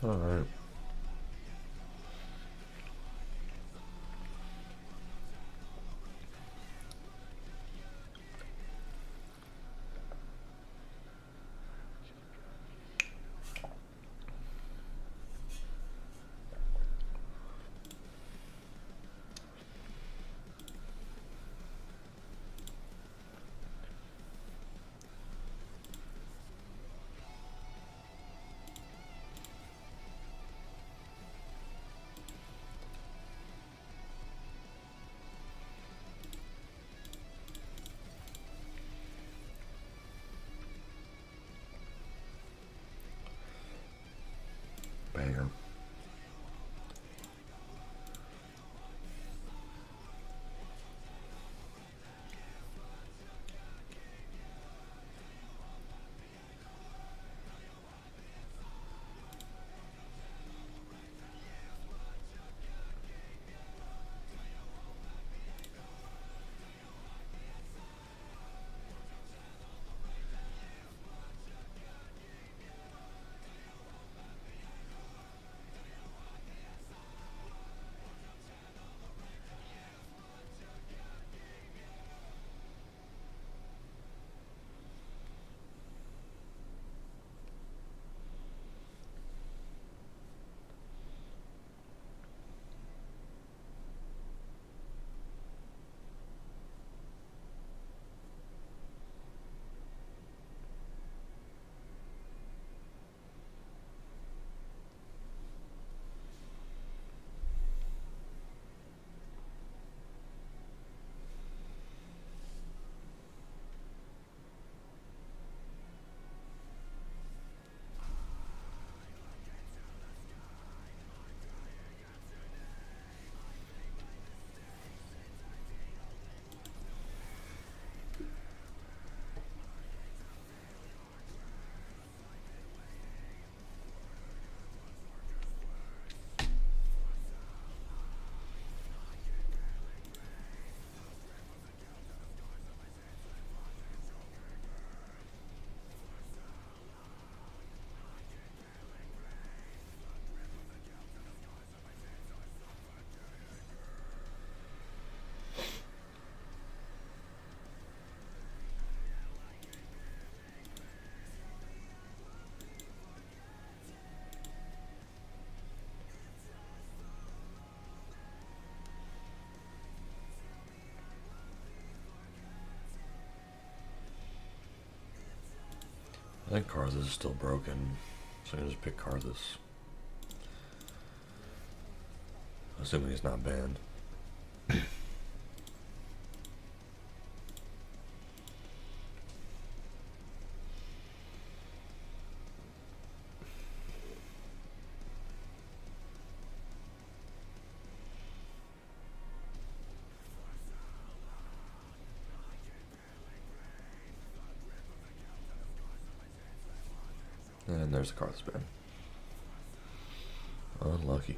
Alright. Banger. I think Karthus is still broken, so I can just pick Karthus. Assuming he's not banned. And there's the Karthus ban. Unlucky.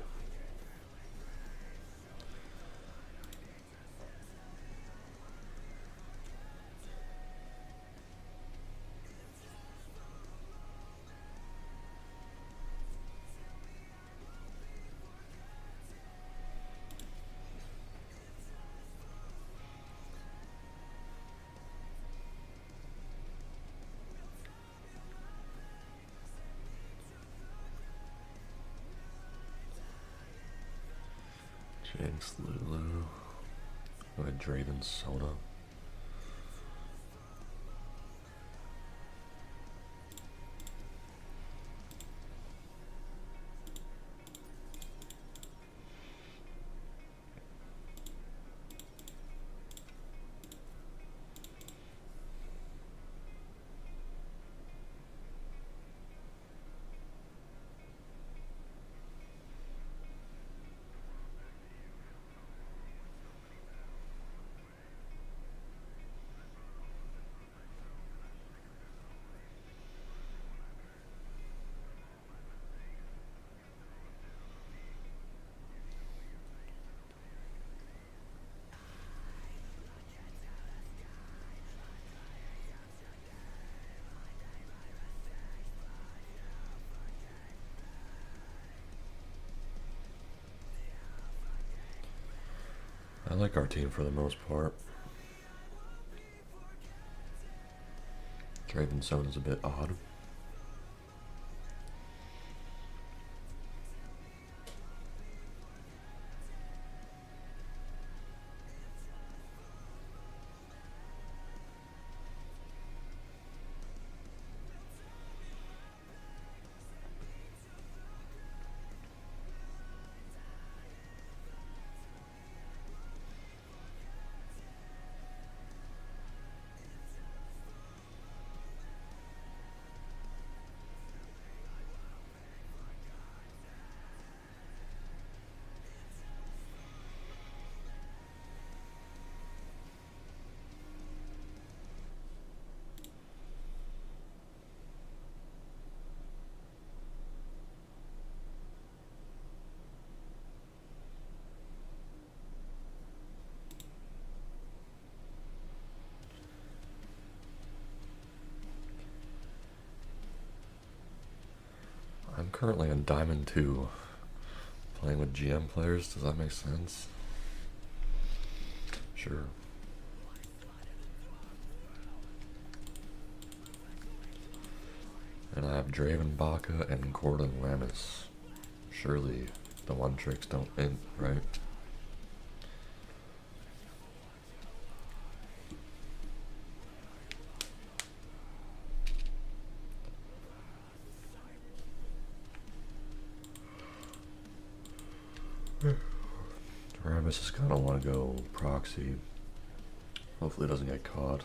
Jinx, Lulu. Go ahead, Draven, Soda. I like our team for the most part. Draven Zone is a bit odd. I'm currently on Diamond 2, playing with GM players. Does that make sense? Sure. And I have Draven Baka and Gordon Rammus. Surely the one tricks don't int, right? Rammus is gonna want to go proxy. Hopefully it doesn't get caught.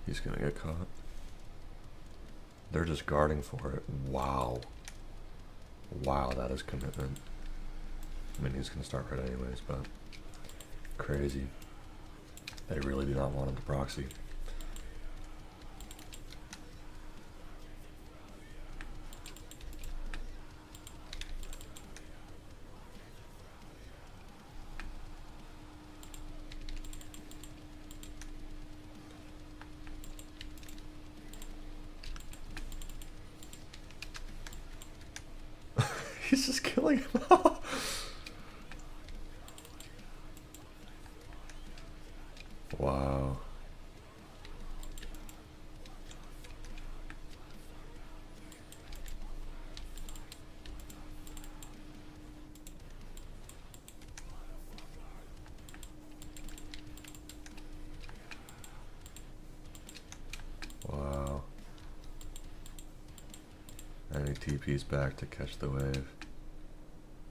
He's gonna get caught. They're just guarding for it. Wow. Wow, that is commitment. I mean, he's gonna start right anyways, but crazy. They really do not want him to proxy. He's just killing him. Wow. Wow. And he TP's back to catch the wave.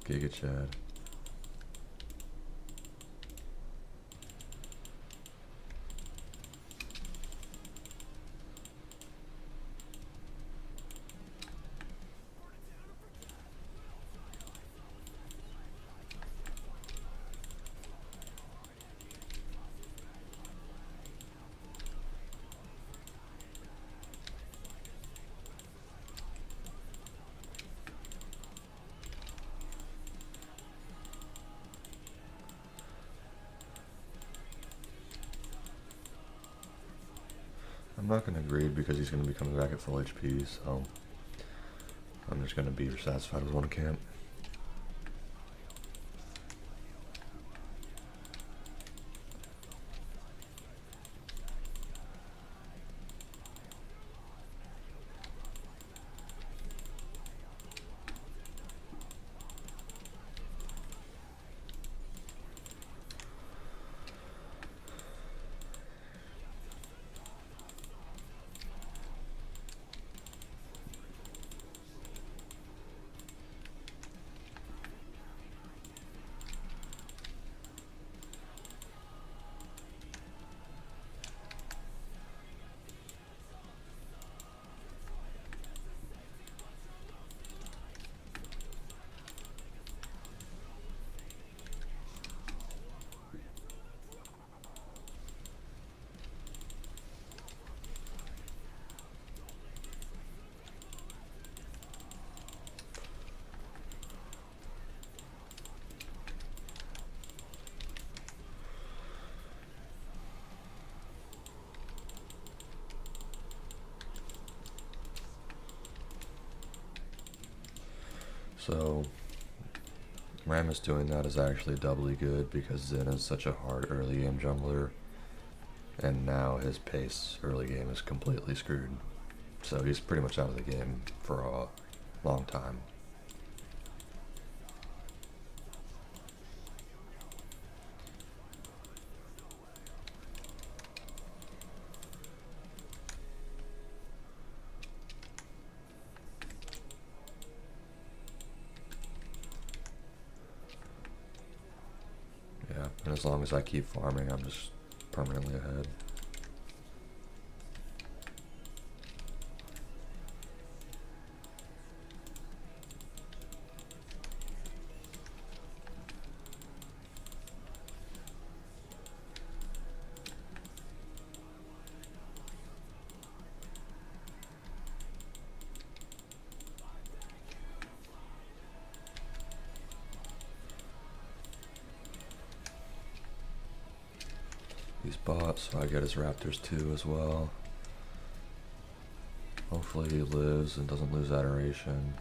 Giga Chad. I'm not going to greed because he's going to be coming back at full HP, so I'm just going to be satisfied with one camp. So Rammus doing that is actually doubly good because Zen is such a hard early game jungler, and now his pace early game is completely screwed. So he's pretty much out of the game for a long time. Yeah, and as long as I keep farming, I'm just permanently ahead. He's bought, so I get his Raptors too as well. Hopefully he lives and doesn't lose adoration.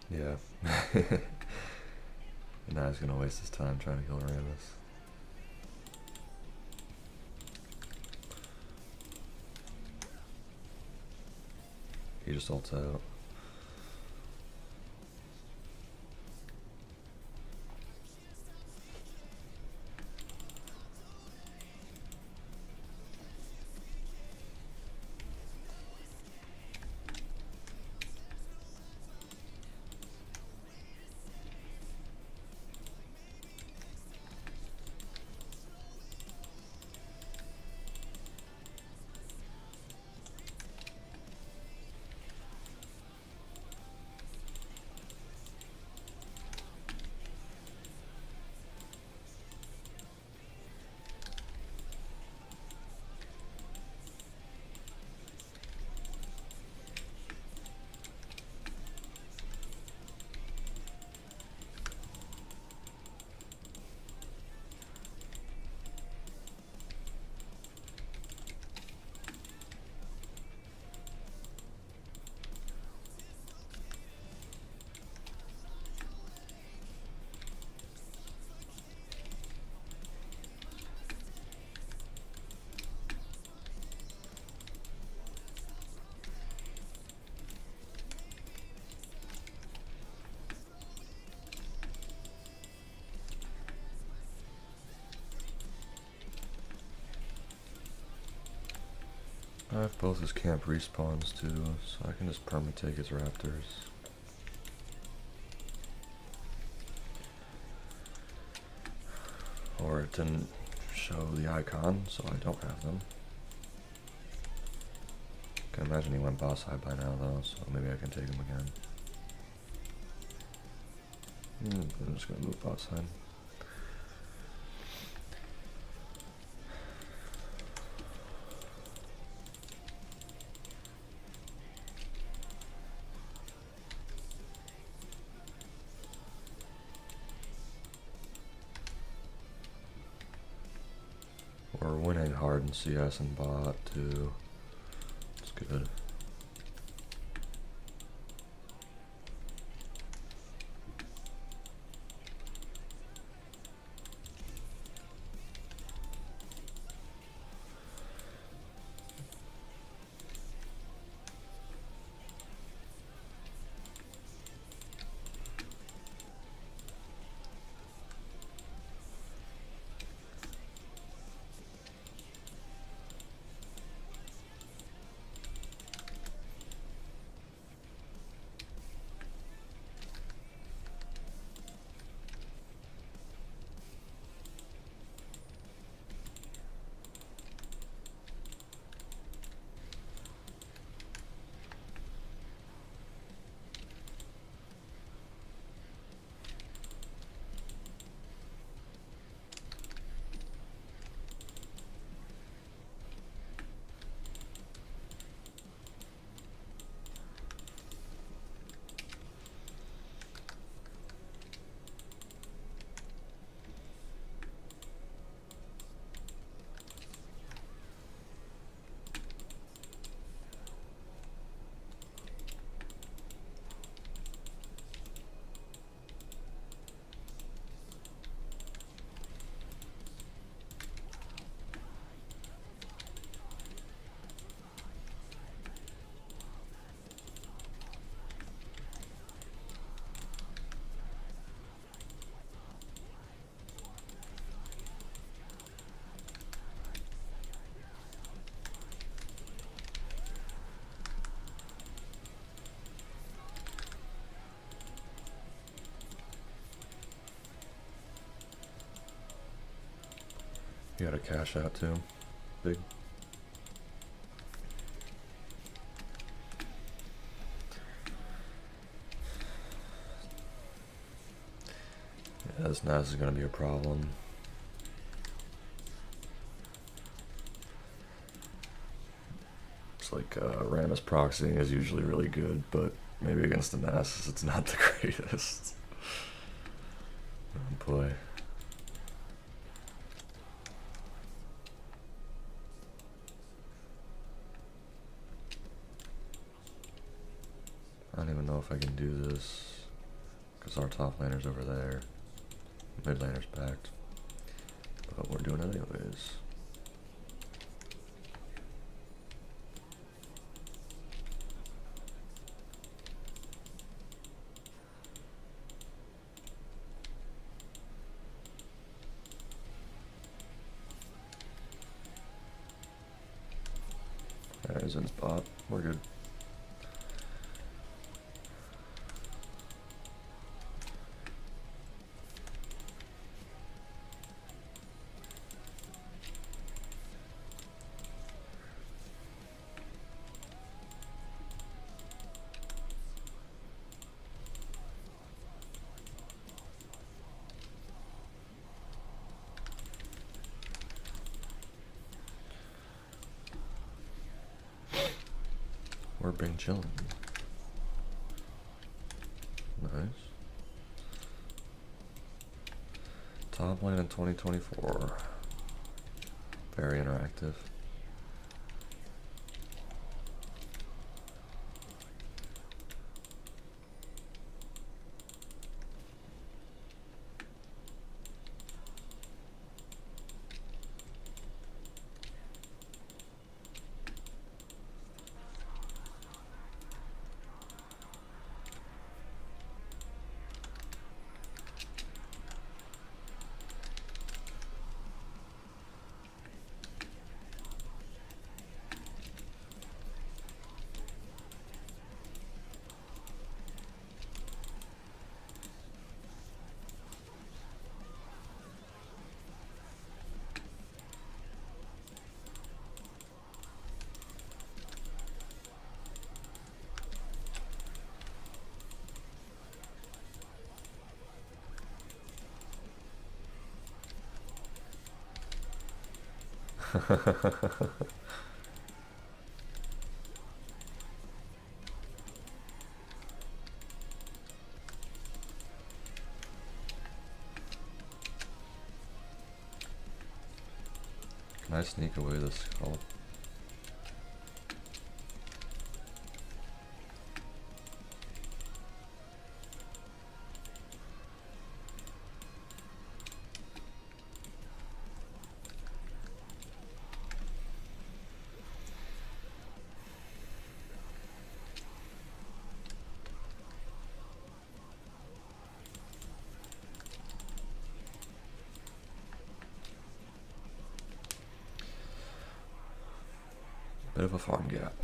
Yeah. And now he's gonna waste his time trying to kill Rammus. He just ults out. I have both his camp respawns too, so I can just perma-take his Raptors. Or it didn't show the icon, so I don't have them. Can imagine he went boss high by now though, so maybe I can take him again. I'm just gonna move boss high. We're winning hard in CS and bot too. It's good. You got a cash out too, big. Yeah, this NAS is gonna be a problem. It's like Ramus proxying is usually really good, but maybe against the NAS it's not the greatest. Oh boy. I don't even know if I can do this, because our top laner's over there. Mid laner's backed. But we're doing it anyways. There's in spot. We're good. We're being chillin'. Nice. Top lane in 2024. Very interactive. Can I sneak away this call? Bit of a farm gap.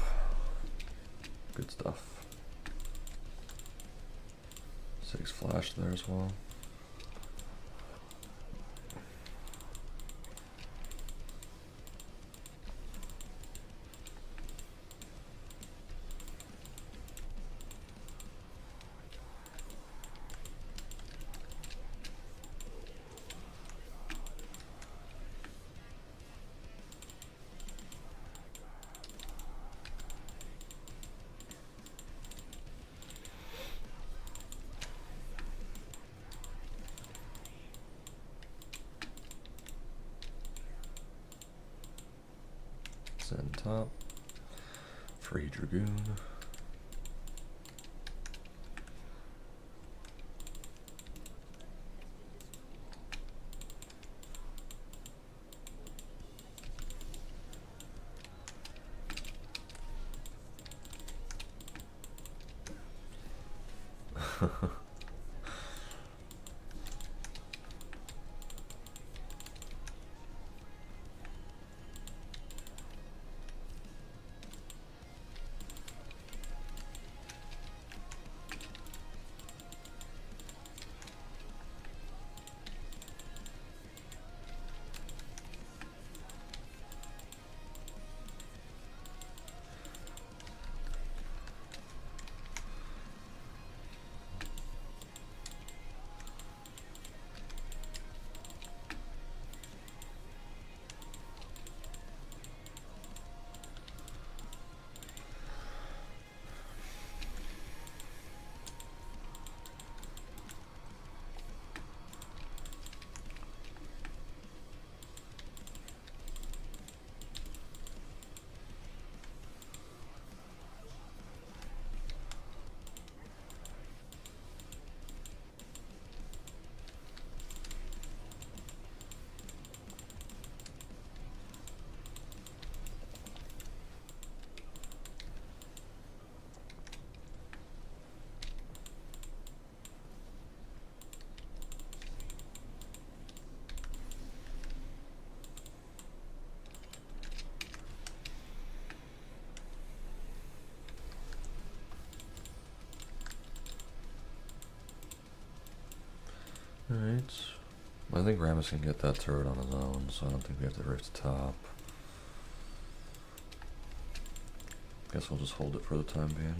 Good stuff. 6 flash there as well. Send top. Free Dragoon. Alright. I think Rammus can get that turret on his own, so I don't think we have to rift top. Guess we'll just hold it for the time being.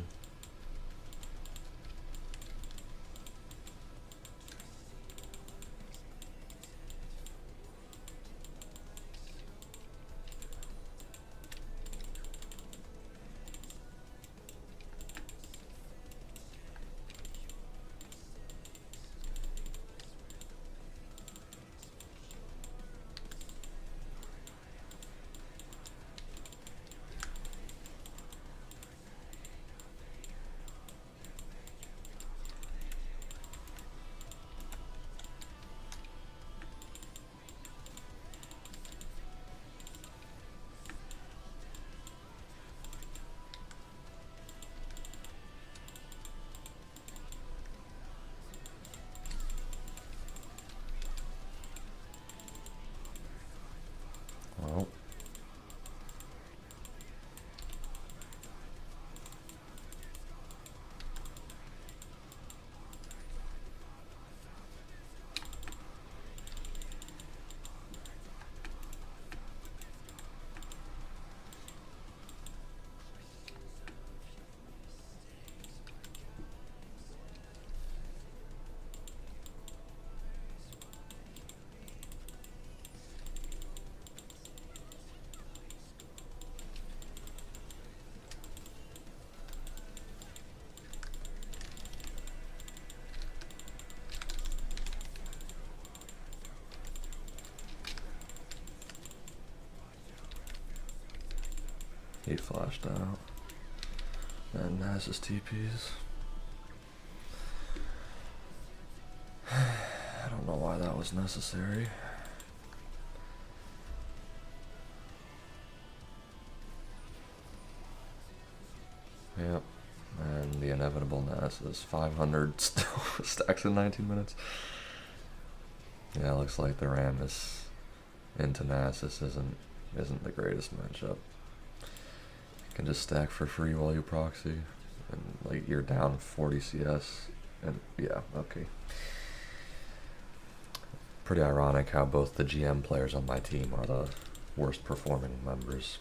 Well. He flashed out. And Nasus TPs. I don't know why that was necessary. Yep. And the inevitable Nasus. 500 still stacks in 19 minutes. Yeah, looks like the Rammus into Nasus isn't the greatest matchup. Can just stack for free while you proxy, and like you're down 40 CS, and yeah, okay. Pretty ironic how both the GM players on my team are the worst performing members.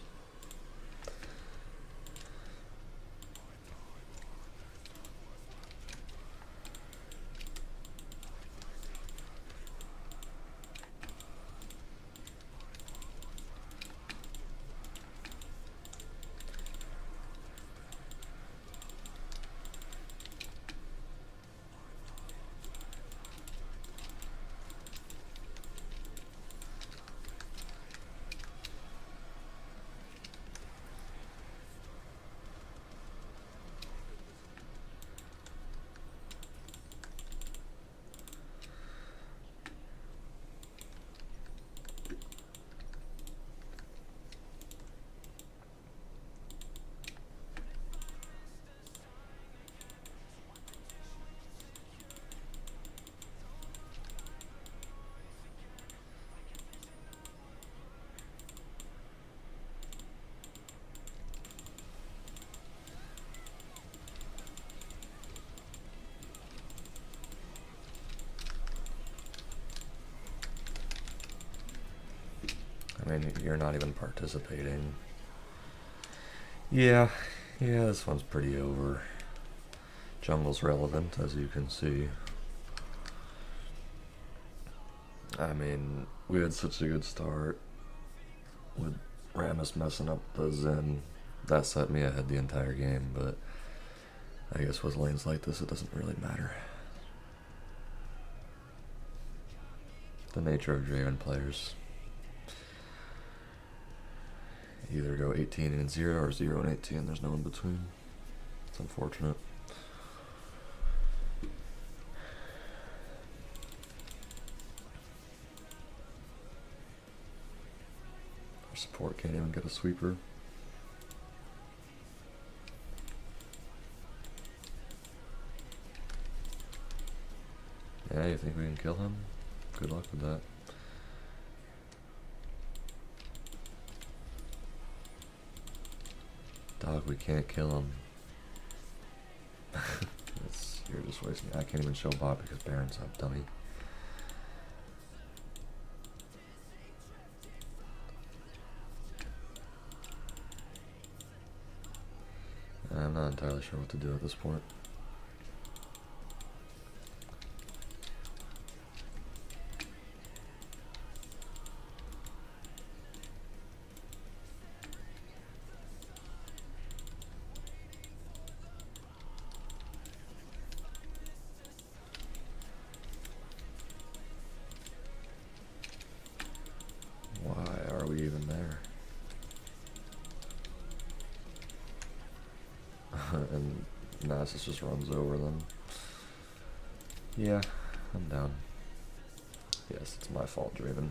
I mean, you're not even participating. Yeah, this one's pretty over. Jungle's relevant, as you can see. I mean, we had such a good start with Rammus messing up the Zen. That set me ahead the entire game, but I guess with lanes like this, it doesn't really matter. The nature of Draven players. Either go 18-0 or 0-18. There's no in between. It's unfortunate. Our support can't even get a sweeper. Yeah, you think we can kill him? Good luck with that. Dog, we can't kill him. You're just wasting. I can't even show bot because Baron's up, dummy. I'm not entirely sure what to do at this point. Why are we even there? And Nasus just runs over them. Yeah, I'm down. Yes, it's my fault, Draven.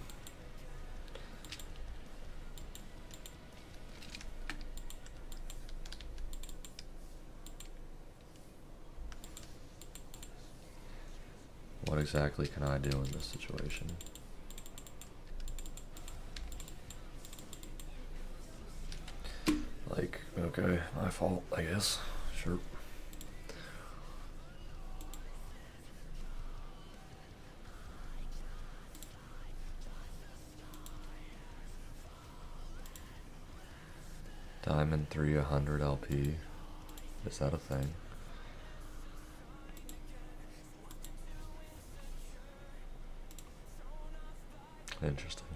What exactly can I do in this situation? Like, okay, my fault, I guess. Sure. Diamond 3 100 LP. Is that a thing? Interesting.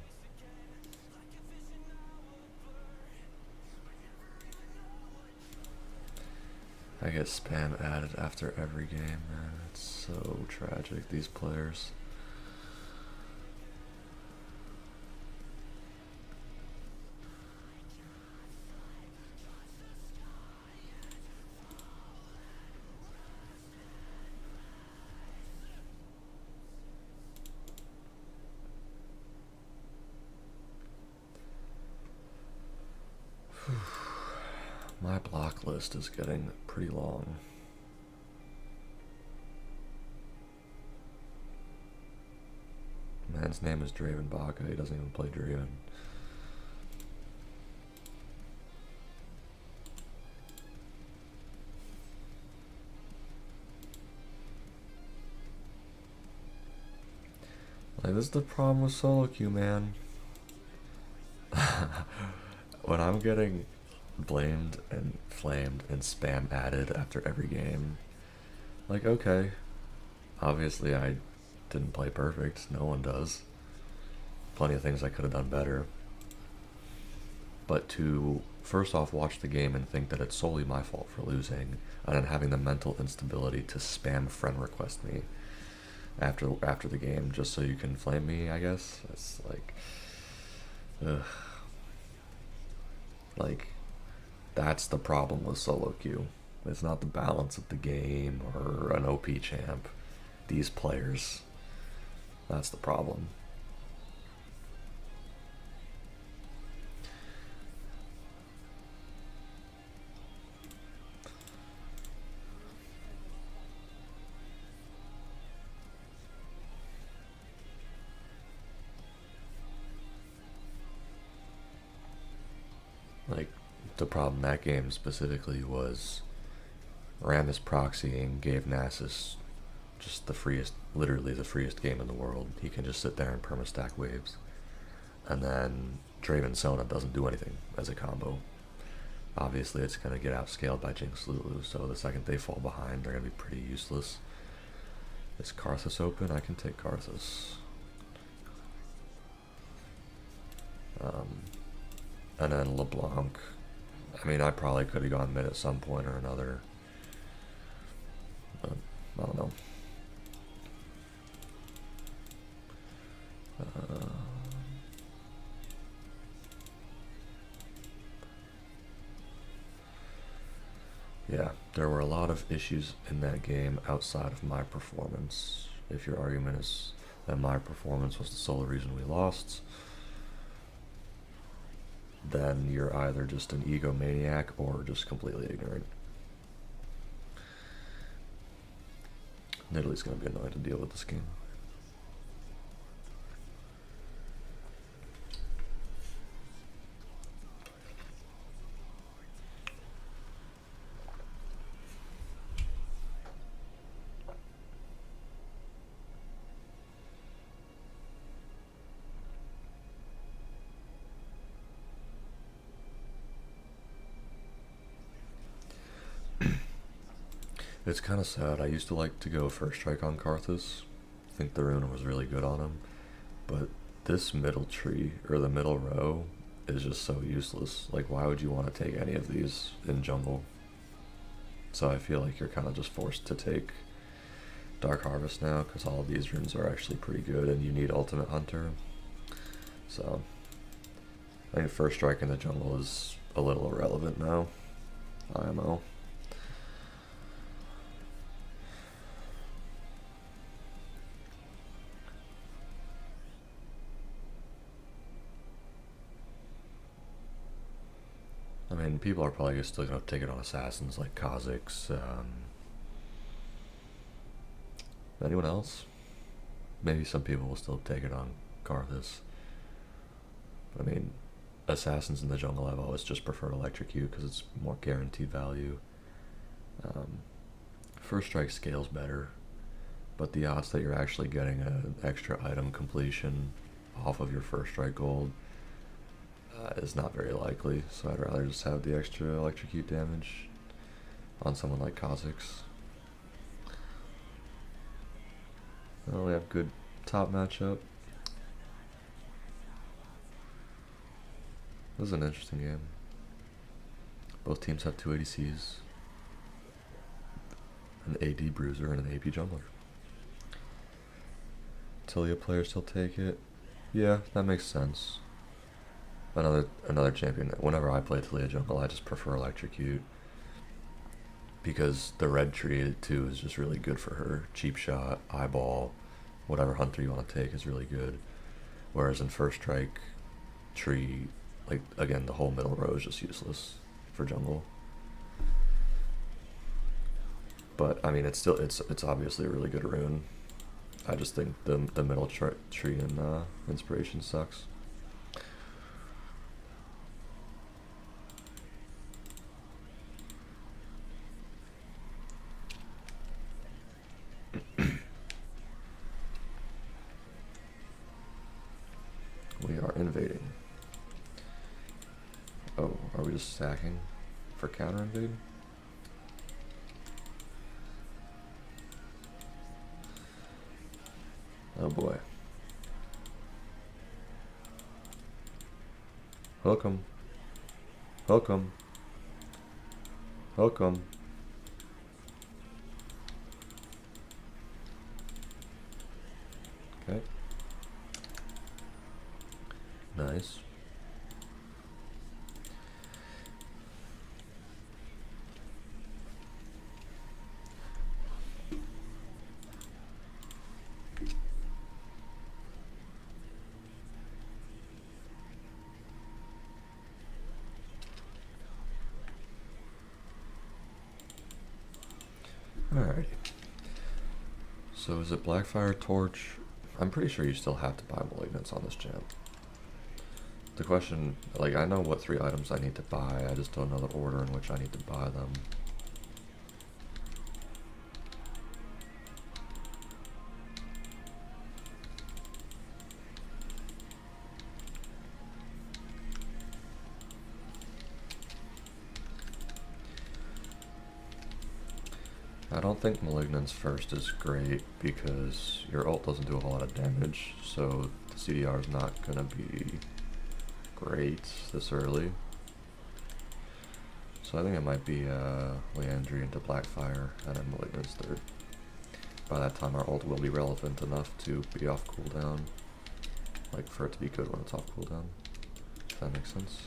I get spam added after every game, man. It's so tragic, these players. My block list is getting pretty long. Man's name is Draven Baka, he doesn't even play Draven. Like, this is the problem with solo queue, man. When I'm getting blamed and flamed and spam added after every game, like, okay, obviously I didn't play perfect, no one does. Plenty of things I could have done better. But to first off watch the game and think that it's solely my fault for losing, and then having the mental instability to spam friend request me after the game just so you can flame me, I guess. It's like, ugh. Like, that's the problem with solo queue. It's not the balance of the game or an OP champ. These players, that's the problem. Like, the problem that game specifically was Rammus proxying gave Nasus just the freest, literally the freest game in the world. He can just sit there and permastack waves. And then Draven Sona doesn't do anything as a combo. Obviously, it's going to get outscaled by Jinx Lulu, so the second they fall behind, they're going to be pretty useless. Is Karthus open? I can take Karthus. And then LeBlanc. I mean, I probably could have gone mid at some point or another. But, I don't know. Yeah, there were a lot of issues in that game outside of my performance. If your argument is that my performance was the sole reason we lost, then you're either just an egomaniac or just completely ignorant. Nidalee's going to be annoying to deal with this game. It's kind of sad. I used to like to go first strike on Karthus. I think the rune was really good on him. But this middle tree, or the middle row, is just so useless. Like, why would you want to take any of these in jungle? So I feel like you're kind of just forced to take Dark Harvest now, because all of these runes are actually pretty good, and you need Ultimate Hunter. So I think first strike in the jungle is a little irrelevant now. IMO. I mean, people are probably still going to take it on assassins like Kha'Zix. Anyone else? Maybe some people will still take it on Karthus. I mean, assassins in the jungle, I've always just preferred Electrocute because it's more guaranteed value. First strike scales better, but the odds that you're actually getting an extra item completion off of your first strike gold is not very likely, so I'd rather just have the extra Electrocute damage on someone like Kha'Zix. Well, we have good top matchup. This is an interesting game. Both teams have 2 ADCs, an AD bruiser and an AP jungler. Taliyah players still take it. Yeah, that makes sense. Another champion. Whenever I play Taliyah jungle, I just prefer Electrocute because the red tree too is just really good for her. Cheap shot, eyeball, whatever hunter you want to take is really good. Whereas in first strike, tree, like again, the whole middle row is just useless for jungle. But I mean, it's obviously a really good rune. I just think the middle tree in inspiration sucks. We are invading. Oh, are we just stacking for counter invade? Oh boy. Hook 'em. Hook 'em. Hook 'em. Okay. Nice. Alrighty. So is it Blackfire Torch? I'm pretty sure you still have to buy Malignance on this champ. The question, like, I know what 3 items I need to buy, I just don't know the order in which I need to buy them. I don't think Malignance first is great because your ult doesn't do a whole lot of damage, so the CDR is not gonna be great this early. So I think it might be Liandry into Blackfire and then Malignance third. By that time our ult will be relevant enough to be off cooldown, like for it to be good when it's off cooldown, if that makes sense.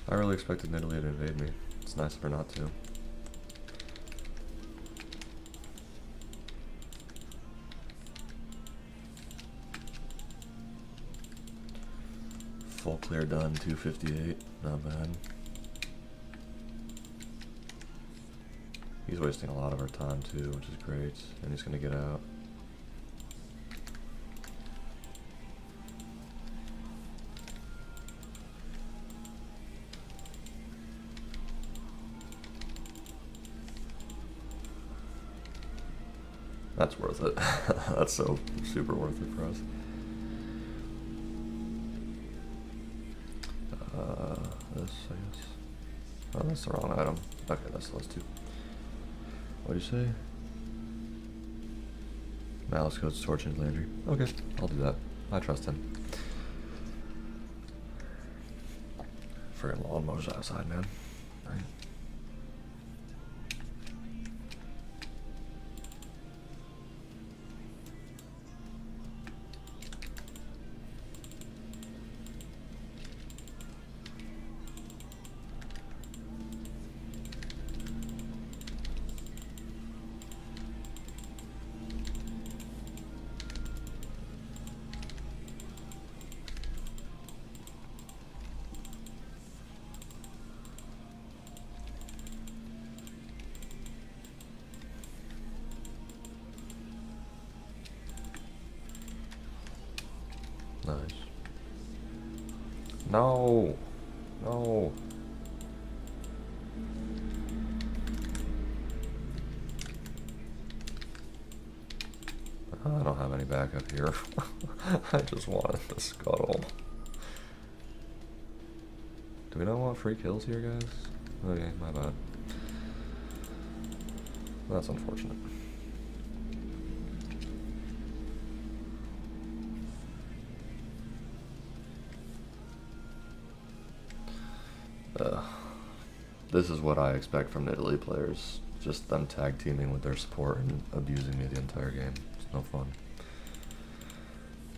I really expected Nidalee to invade me. It's nice of her not to. Full clear done, 258. Not bad. He's wasting a lot of our time too, which is great. And he's gonna get out. That's worth it. That's so super worth it for us. This, I guess. Oh, that's the wrong item. Okay, that's those two. What do you say? Malice Code's Torch and Landry. Okay, I'll do that. I trust him. Friggin' lawnmowers outside, man. Right. Nice. No! No! I don't have any backup here. I just wanted the scuttle. Do we not want free kills here, guys? Okay, my bad. That's unfortunate. This is what I expect from Italy players. Just them tag teaming with their support and abusing me the entire game. It's no fun.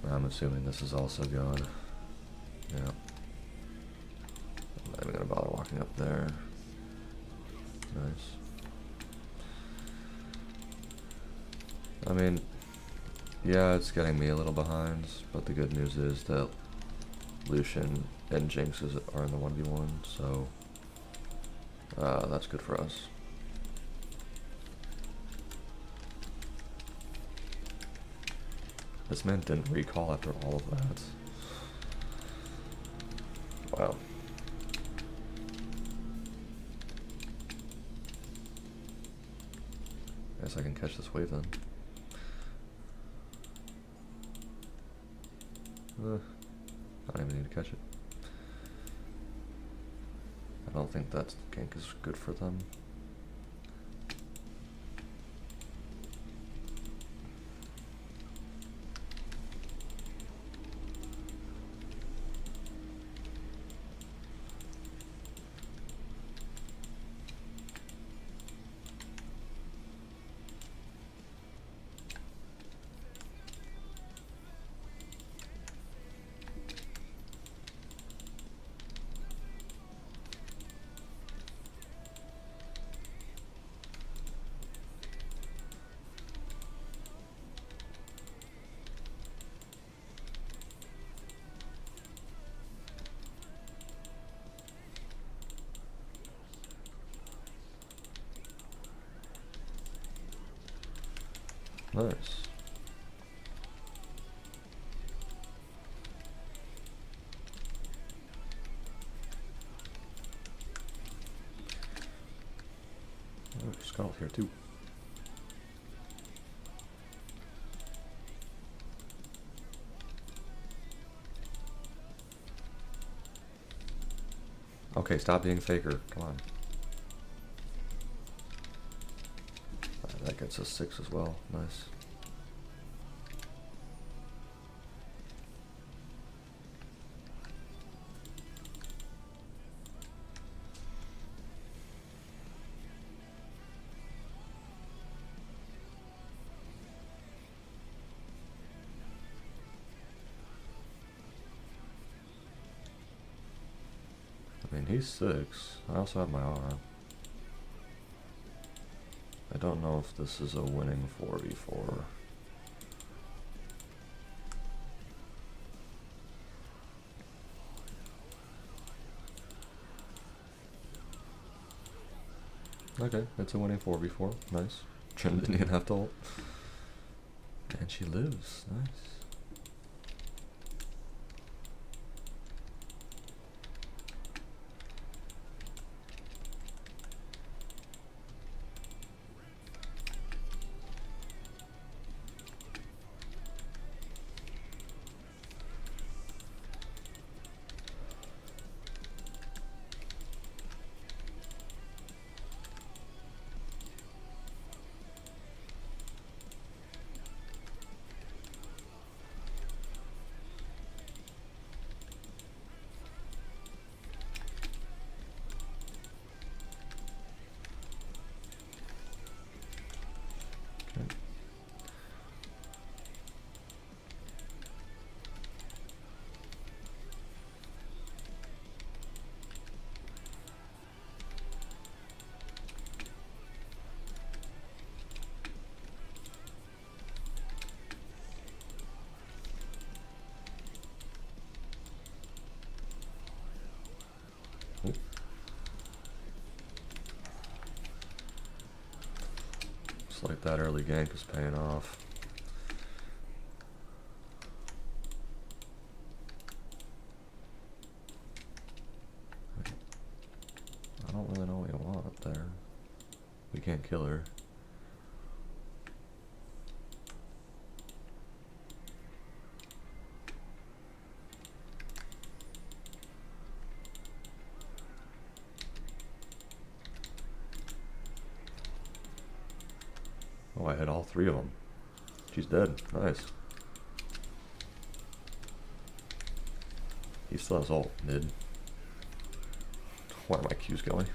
I'm assuming this is also gone. Yeah. I'm not even gonna bother walking up there. Nice. I mean, yeah, it's getting me a little behind, but the good news is that Lucian and Jinx are in the 1v1, so that's good for us. This man didn't recall after all of that. Wow. Guess I can catch this wave then. I don't even need to catch it. I don't think that gank is good for them. Nice. Oh, Scuttle here too. Okay, stop being faker. Come on. That gets us 6 as well. Nice. I mean, he's 6. I also have my aura. I don't know if this is a winning 4v4. Okay, it's a winning 4v4. Nice. Trim didn't even have to ult. And she lives. Nice. Okay. Oop. Looks like that early gank is paying off. I don't really know what you want up there. We can't kill her. Oh, I hit all three of them. She's dead. Nice. He still has ult mid. Where are my Qs going?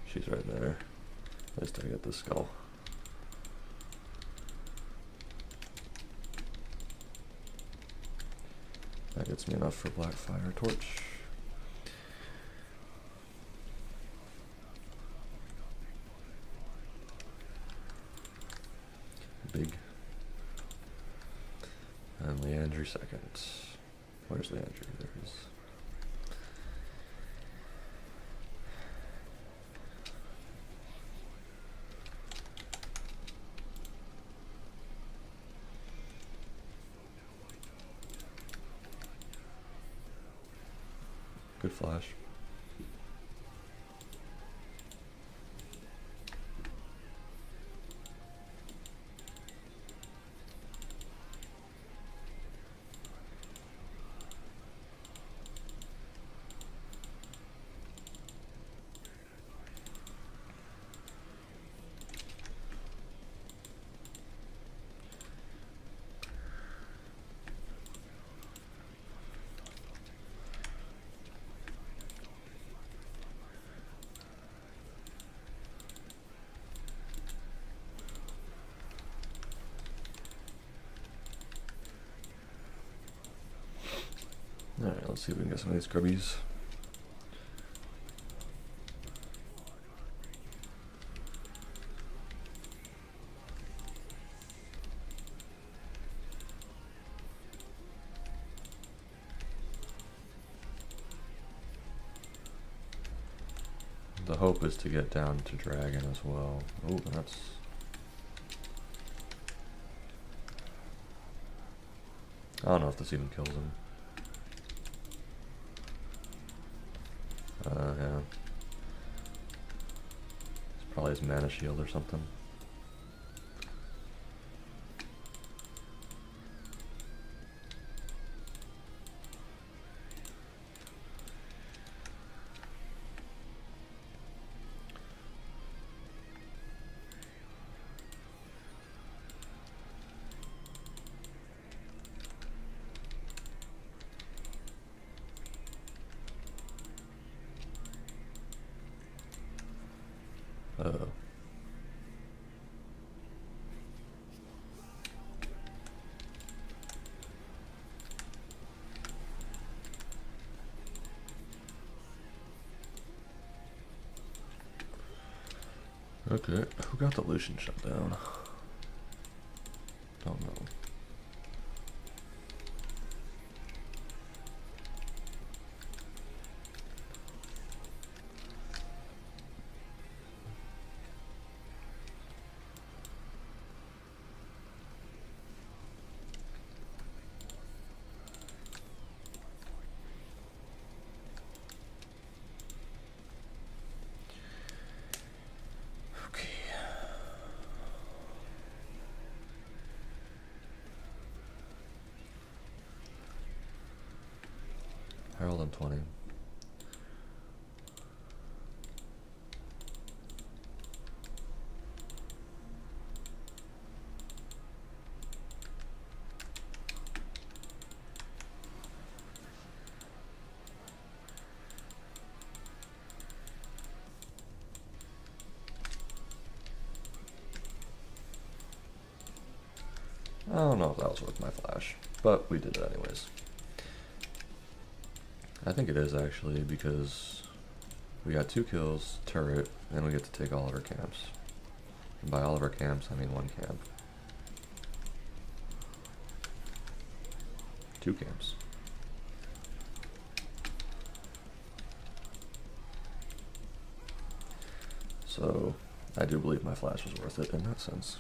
She's right there. At least I get the skull. That gets me enough for Blackfire Torch. Big. And Leandry second. Where's Leandry? There he is. Good flash. Alright, let's see if we can get some of these grubbies. The hope is to get down to dragon as well. Oh, that's... I don't know if this even kills him. Yeah. It's probably his mana shield or something. Uh-oh. Okay, who got the Lucian shut down? Don't know. I rolled on 20. I don't know if that was worth my flash, but we did it anyways. I think it is actually, because we got 2 kills, turret, and we get to take all of our camps. And by all of our camps, I mean 1 camp. 2 camps. So, I do believe my flash was worth it in that sense.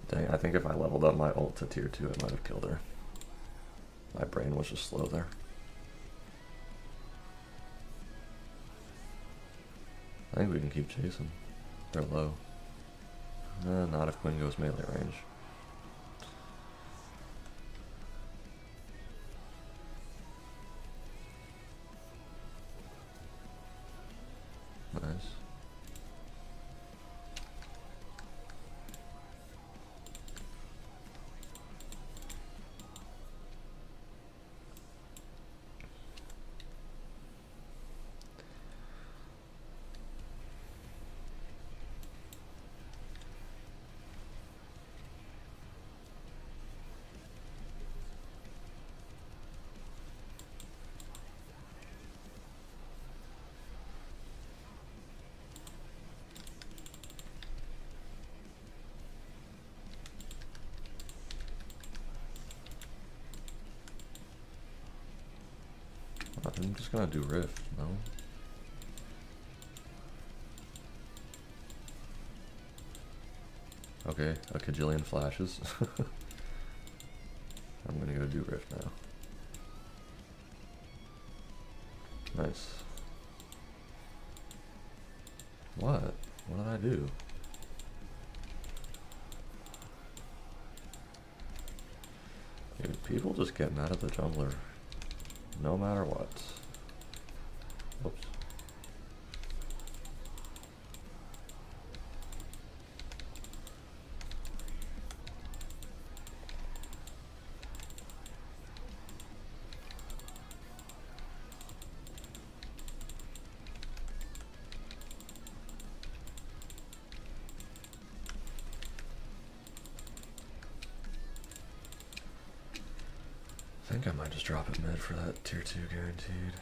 Dang, I think if I leveled up my ult to tier 2, it might have killed her. My brain was just slow there. I think we can keep chasing. They're low. Not if Quinn goes melee range. Nice. I'm just gonna do Rift, no? Okay, a kajillion flashes. I'm gonna go do Rift now. Nice. What? What did I do? Dude, people just get mad at the jungler. No matter what. Whoops. I think I might just drop it mid for that tier 2 guaranteed.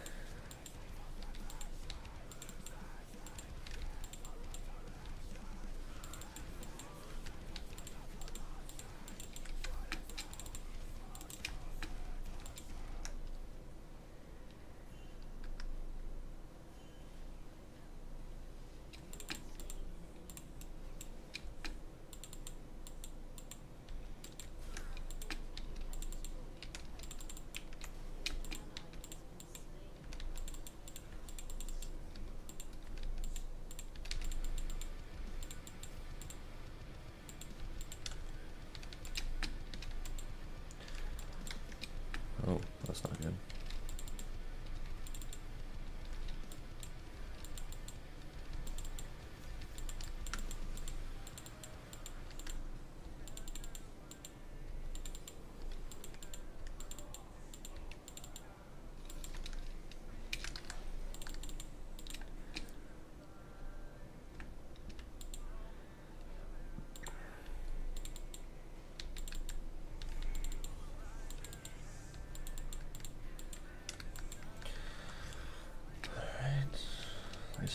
Oh, that's not good.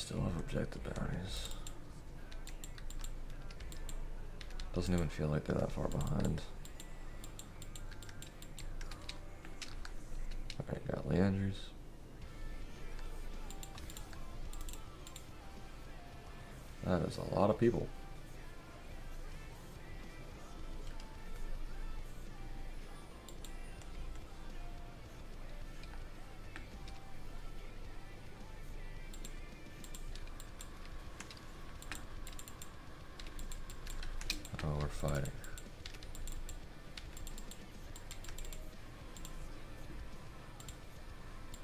still have objective bounties. Doesn't even feel like they're that far behind. Alright, got Leandries. That is a lot of people. Oh, we're fighting.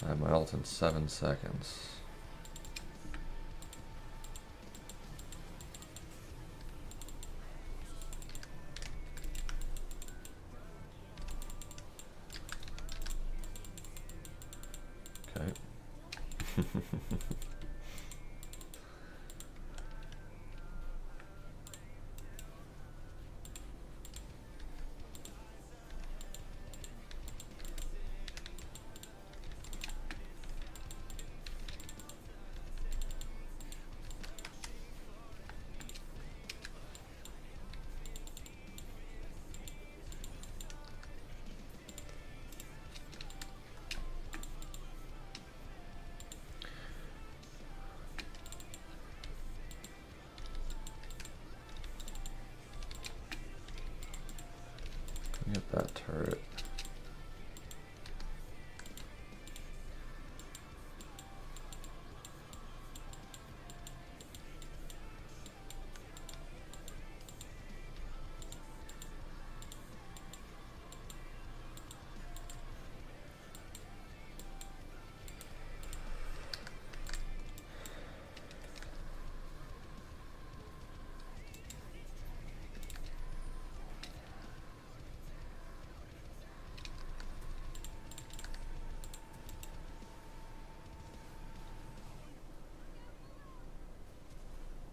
I have my ult in 7 seconds. Okay. Get that turret.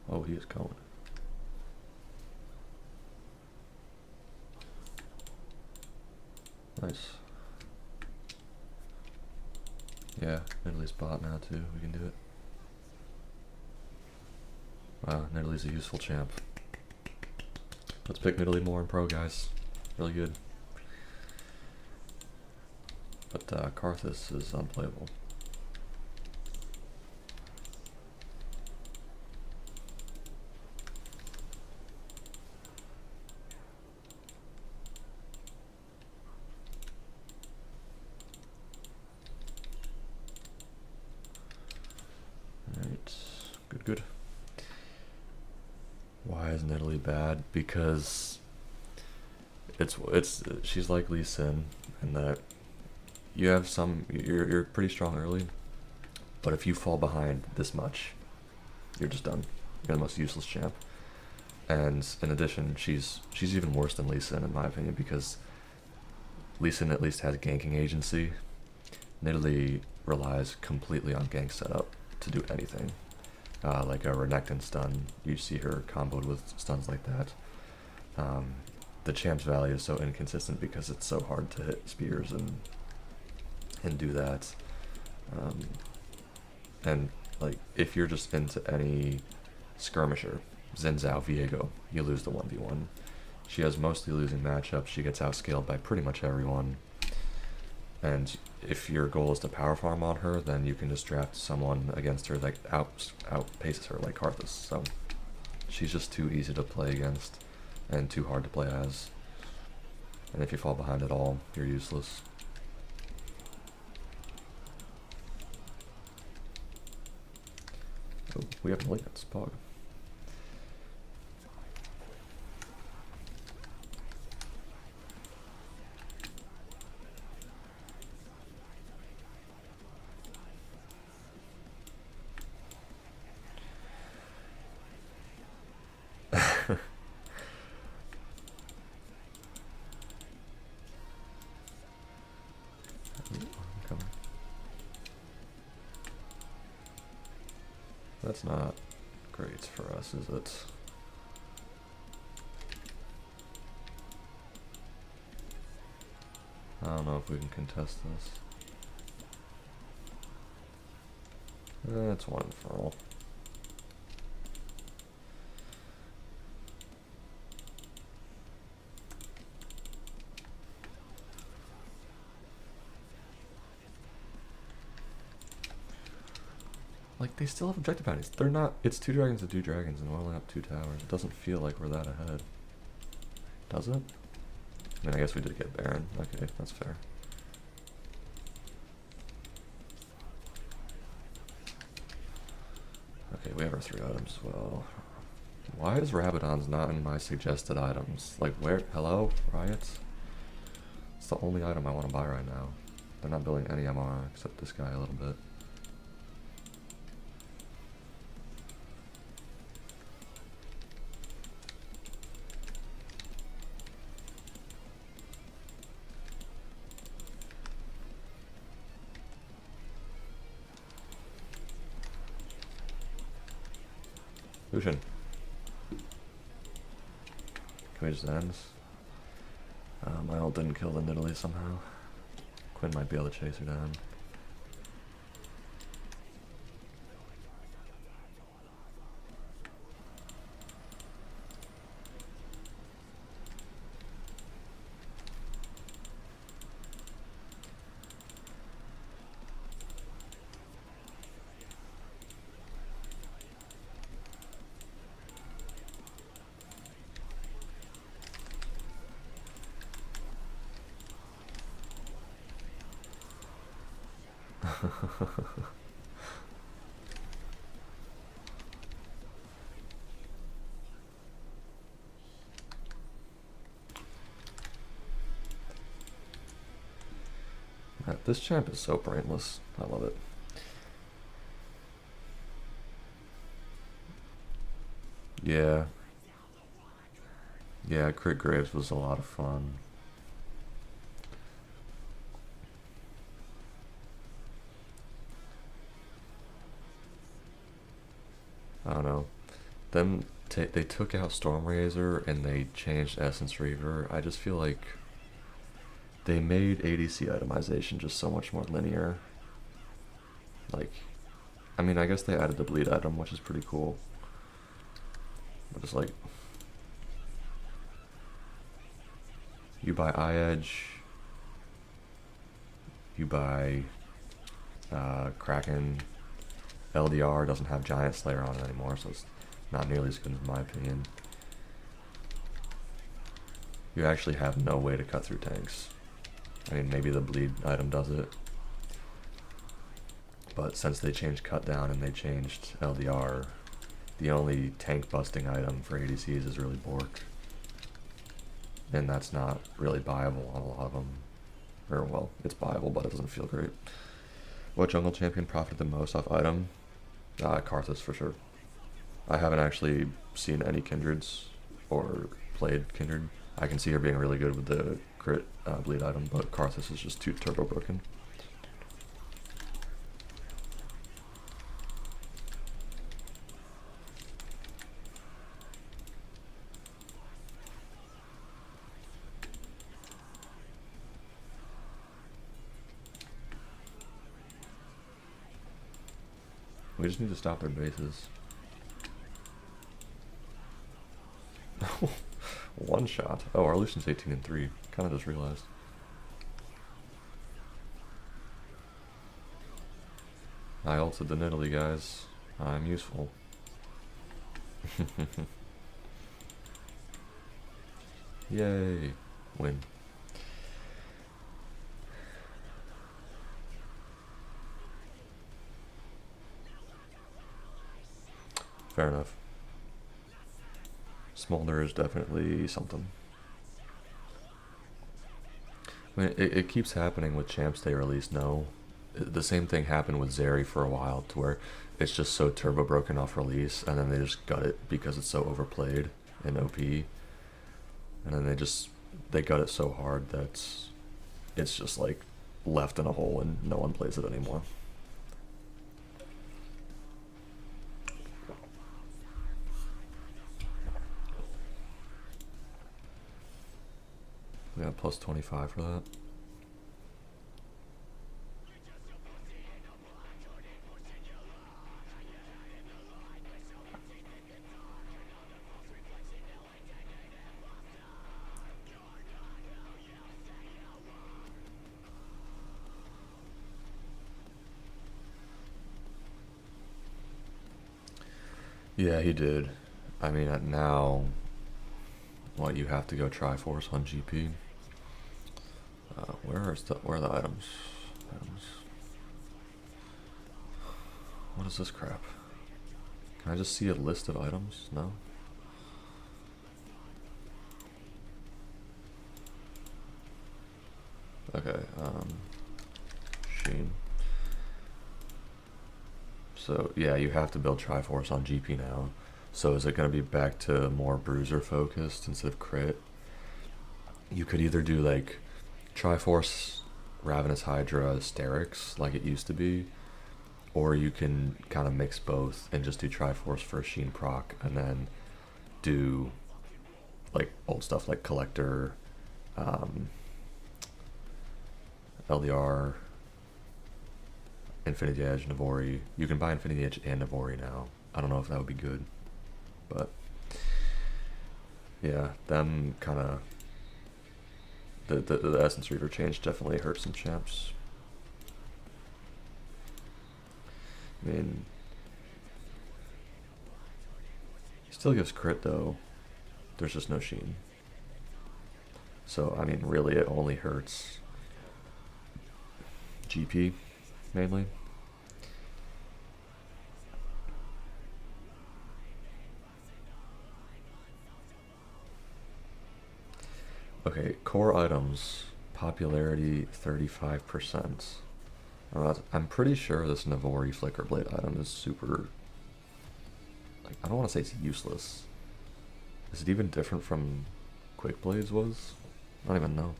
Oh, he is going. Nice. Yeah, Nidalee's bot now too. We can do it. Wow, Nidalee's a useful champ. Let's pick Nidalee more in pro, guys. Really good. But Karthus is unplayable. Good. Why is Nidalee bad? Because she's like Lee Sin in that you have you're pretty strong early, but if you fall behind this much, you're just done. You're the most useless champ. And in addition, she's even worse than Lee Sin in my opinion, because Lee Sin at least has ganking agency. Nidalee relies completely on gank setup to do anything. Like a Renekton stun, you see her comboed with stuns like that. The champ's value is so inconsistent because it's so hard to hit spears and do that. And like if you're just into any skirmisher, Xin Zhao, Viego, you lose the 1v1. She has mostly losing matchups. She gets outscaled by pretty much everyone. And if your goal is to power farm on her, then you can just draft someone against her that outpaces her, like Karthus. So she's just too easy to play against and too hard to play as. And if you fall behind at all, you're useless. Oh, we have Malignance, Pog. That's not great for us, is it? I don't know if we can contest this. It's one for all. Like, they still have objective bounties. They're not... It's 2 dragons to 2 dragons, and we're only up 2 towers. It doesn't feel like we're that ahead. Does it? I mean, I guess we did get Baron. Okay, that's fair. Okay, we have our 3 items as well. Why is Rabadon's not in my suggested items? Like, where? Hello? Riots? It's the only item I want to buy right now. They're not building any MR except this guy a little bit. Lucian. Can we just end? My ult didn't kill the Nidalee somehow. Quinn might be able to chase her down. This champ is so brainless. I love it. Yeah. Yeah, Crit Graves was a lot of fun. I don't know. They took out Stormrazor and they changed Essence Reaver. I just feel like they made ADC itemization just so much more linear. Like, I mean, I guess they added the bleed item, which is pretty cool. But it's like, you buy Eye-Edge, you buy Kraken, LDR doesn't have Giant Slayer on it anymore, so it's not nearly as good in my opinion. You actually have no way to cut through tanks. I mean, maybe the bleed item does it. But since they changed cut down and they changed LDR, the only tank busting item for ADCs is really Bork. And that's not really viable on a lot of them. Or, well, it's viable, but it doesn't feel great. What jungle champion profited the most off item? Karthus for sure. I haven't actually seen any Kindreds or played Kindred. I can see her being really good with the crit bleed item, but Karthus is just too turbo broken. We just need to stop their bases. One shot. Oh, our Lucian's 18-3. Kind of just realized. I ulted the Nidalee, guys. I'm useful. Yay. Win. Fair enough. Smolder is definitely something. I mean, it keeps happening with champs they release. No, the same thing happened with Zeri for a while, to where it's just so turbo broken off release, and then they just gut it because it's so overplayed in OP, and then they gut it so hard that it's just like left in a hole and no one plays it anymore. We got plus 25 for that. Yeah, he did. I mean, now, what, you have to go Triforce on GP? Where are the items? Items. What is this crap? Can I just see a list of items? No? Okay, Sheen. So, yeah, you have to build Triforce on GP now. So is it going to be back to more bruiser focused instead of crit? You could either do like Triforce, Ravenous Hydra, Sterix like it used to be, or you can kind of mix both and just do Triforce for Sheen proc and then do like old stuff like Collector, LDR, Infinity Edge, Navori. You can buy Infinity Edge and Navori now. I don't know if that would be good, but yeah, them kind of the Essence Reaver change definitely hurt some champs. I mean, he still gives crit though. There's just no Sheen. So I mean, really, it only hurts GP mainly. Okay, core items, popularity 35%. I'm pretty sure this Navori Flicker Blade item is super, like, I don't want to say it's useless. Is it even different from Quick Blades was? I don't even know.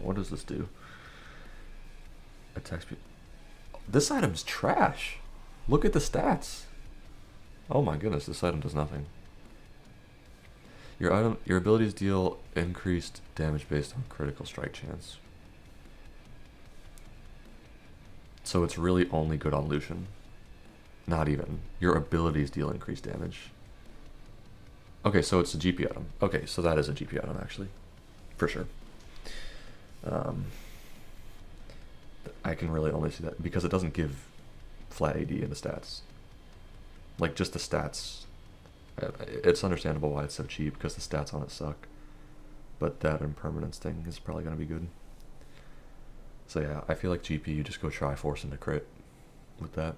What does this do? Attack speed. This item's trash. Look at the stats. Oh my goodness, this item does nothing. Your abilities deal increased damage based on critical strike chance. So it's really only good on Lucian. Not even. Your abilities deal increased damage. Okay, so it's a GP item. Okay, so that is a GP item actually. For sure. I can really only see that because it doesn't give flat AD in the stats. Like, just the stats. It's understandable why it's so cheap because the stats on it suck. But that impermanence thing is probably going to be good. So yeah, I feel like GP, you just go Triforce into crit with that.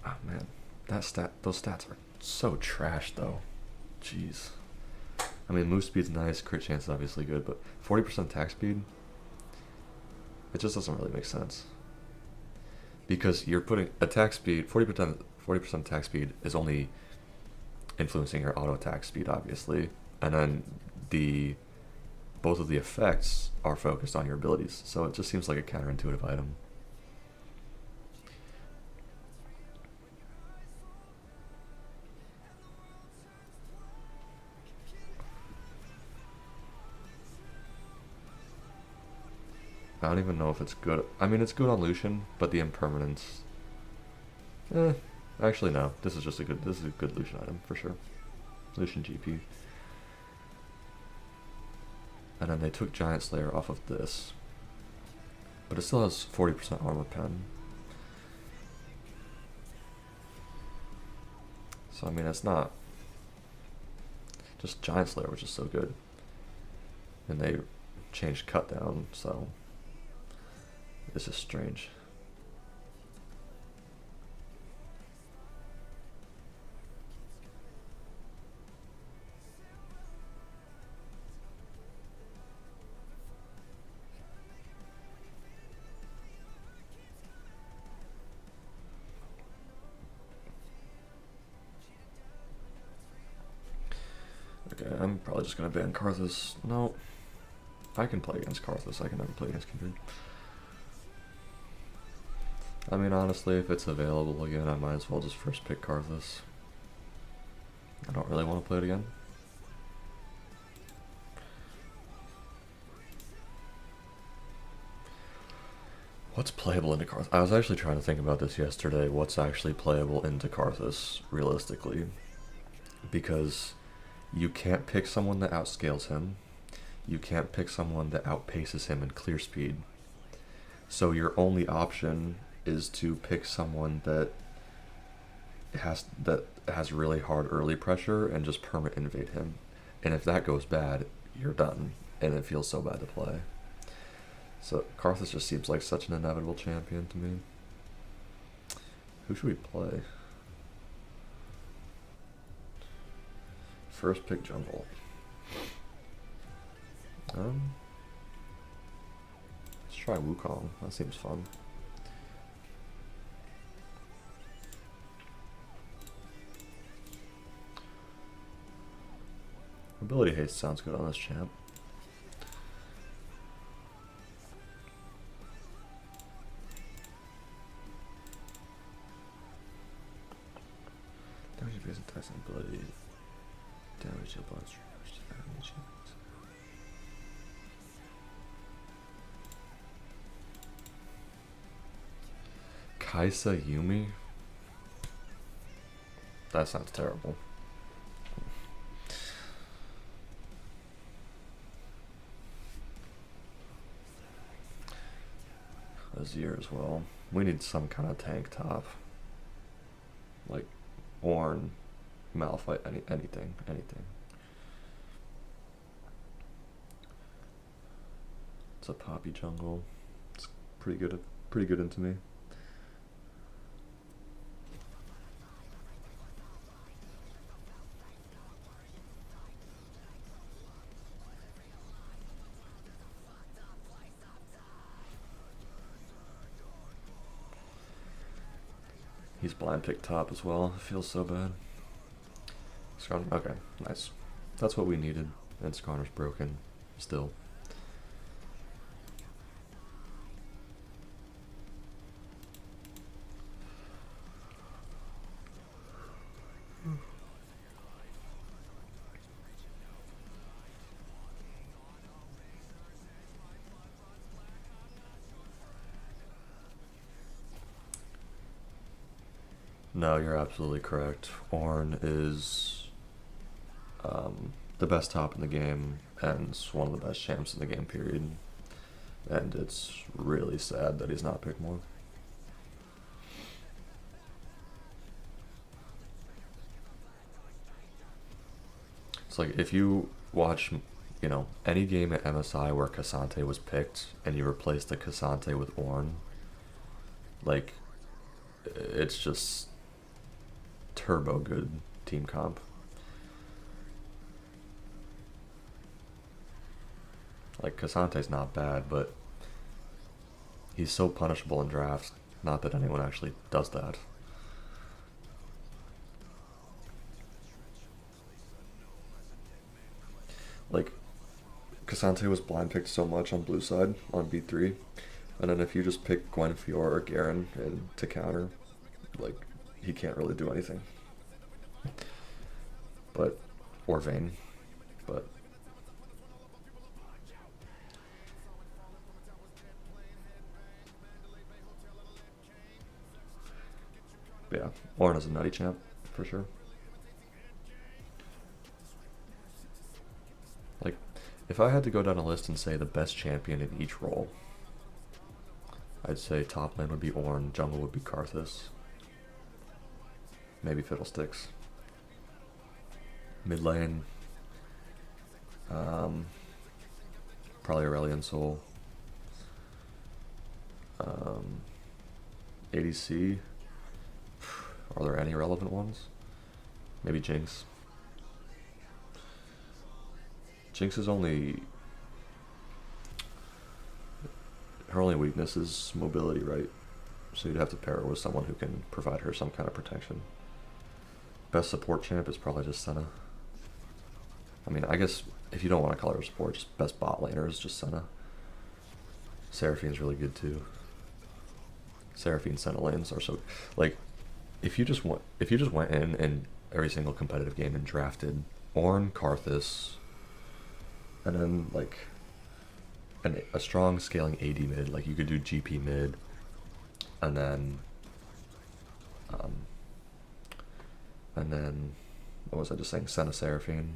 Oh man, those stats are so trash though. Jeez. I mean, move speed's nice, crit chance is obviously good, but 40% attack speed, it just doesn't really make sense. Because you're putting attack speed, 40% attack speed is only influencing your auto attack speed, obviously, and then both of the effects are focused on your abilities, so it just seems like a counterintuitive item. I don't even know if it's good. I mean, it's good on Lucian, but the impermanence. Actually no. This is a good Lucian item for sure. Lucian GP. And then they took Giant Slayer off of this, but it still has 40% armor pen. So I mean, it's not just Giant Slayer, which is so good, and they changed cut down, so. This is strange. Okay, I'm probably just gonna ban Karthus. No, I can play against Karthus. I can never play against Kindred. I mean, honestly, if it's available again, I might as well just first pick Karthus. I don't really want to play it again. What's playable into Karthus? I was actually trying to think about this yesterday. What's actually playable into Karthus, realistically? Because you can't pick someone that outscales him. You can't pick someone that outpaces him in clear speed. So your only option is to pick someone that has really hard early pressure and just perma invade him. And if that goes bad, you're done. And it feels so bad to play. So Karthus just seems like such an inevitable champion to me. Who should we play? First pick jungle. Let's try Wukong. That seems fun. Ability haste sounds good on this champ. Damage based attacks and ability. Damage your bloodstream. Kaisa Yumi? That sounds terrible. Azir as well. We need some kind of tank top. Like Ornn, Malphite, anything. It's a Poppy jungle. It's pretty good into me. He's blind pick top as well. It feels so bad. Okay, nice. That's what we needed. And Skarner's broken. Still. No, you're absolutely correct. Ornn is the best top in the game and one of the best champs in the game, period. And it's really sad that he's not picked more. It's like if you watch, you know, any game at MSI where K'Sante was picked and you replaced the K'Sante with Ornn, like, it's just turbo good team comp. Like, K'Sante's not bad, but he's so punishable in drafts. Not that anyone actually does that. Like, K'Sante was blind picked so much on blue side, on B3, and then if you just pick Gwenfior or Garen to counter, like, he can't really do anything. But, or Vayne, but yeah, Ornn is a nutty champ, for sure. Like, if I had to go down a list and say the best champion in each role, I'd say top lane would be Ornn, jungle would be Karthus, maybe Fiddlesticks. Mid lane, probably Aurelion Sol. ADC, are there any relevant ones? Maybe Jinx. Jinx is only... her only weakness is mobility, right? So you'd have to pair her with someone who can provide her some kind of protection. Best support champ is probably just Senna. I mean, I guess if you don't want to call her a support, just best bot laner is just Senna. Seraphine's really good too. Seraphine Senna lanes are so... like, if you just went in every single competitive game and drafted Ornn, Karthus, and then, like, a strong scaling AD mid. Like you could do GP mid, and then what was I just saying? Senna Seraphine,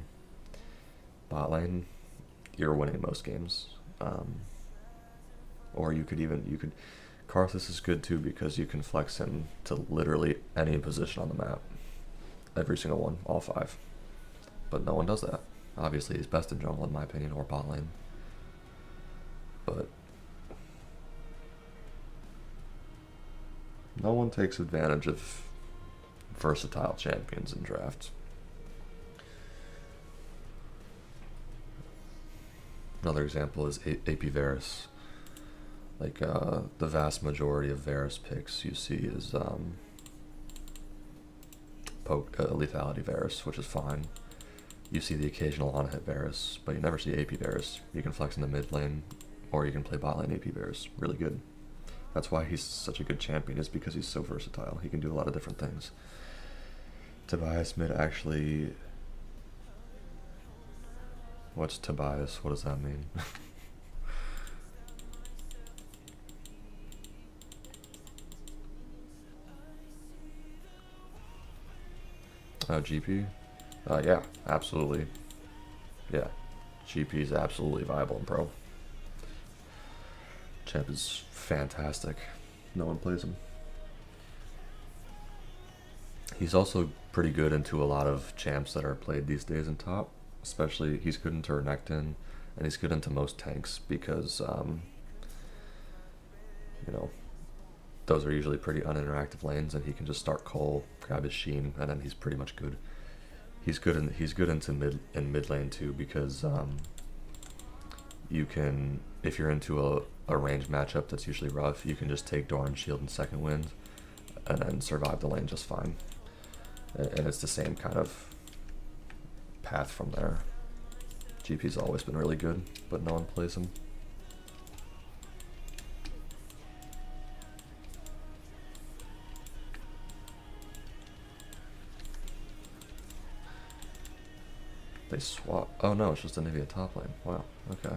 bot lane. You're winning most games. Or you could Karthus is good too because you can flex him to literally any position on the map. Every single one, all 5. But no one does that. Obviously he's best in jungle in my opinion, or bot lane. But no one takes advantage of versatile champions in drafts. Another example is AP Varus. Like the vast majority of Varus picks you see is lethality Varus, which is fine. You see the occasional on-hit Varus, but you never see AP Varus. You can flex in the mid lane, or you can play bot lane AP Varus. Really good. That's why he's such a good champion, is because he's so versatile. He can do a lot of different things. Tobias mid actually... What's Tobias? What does that mean? GP? Yeah, absolutely. Yeah, GP is absolutely viable in pro. Champ is fantastic. No one plays him. He's also pretty good into a lot of champs that are played these days in top. Especially, he's good into Renekton, and he's good into most tanks because, you know, those are usually pretty uninteractive lanes, and he can just start Cole, grab his Sheen, and then he's pretty much good. He's good into mid lane too because you can, if you're into a range matchup that's usually rough, you can just take Doran's shield in second wind, and then survive the lane just fine. And it's the same kind of path from there. GP's always been really good, but no one plays him. They swap. Oh no, it's just a Nivea top lane. Wow, okay.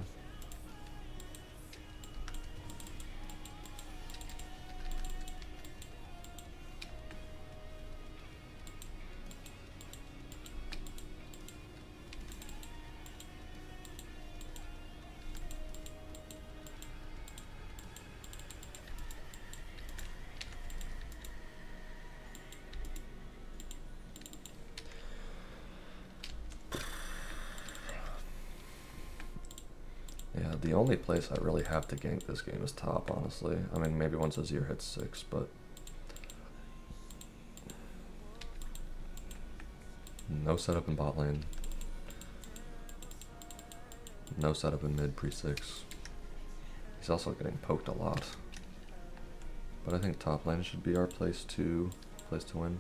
Yeah, the only place I really have to gank this game is top, honestly. I mean, maybe once Azir hits 6, but... No setup in bot lane. No setup in mid pre-6. He's also getting poked a lot. But I think top lane should be our place to win.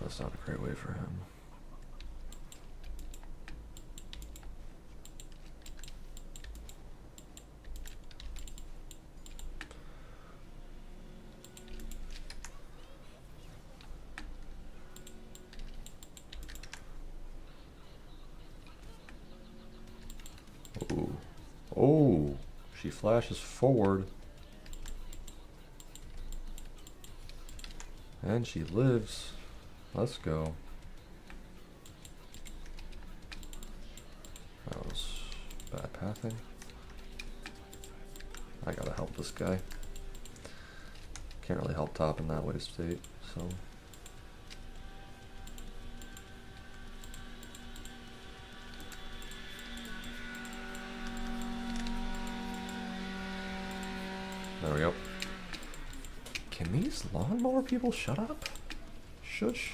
That's not a great way for him. Ooh. Oh, she flashes forward. And she lives. Let's go. That was bad pathing. I gotta help this guy. Can't really help top in that way state, so. There we go. Can these lawnmower people shut up? Shush.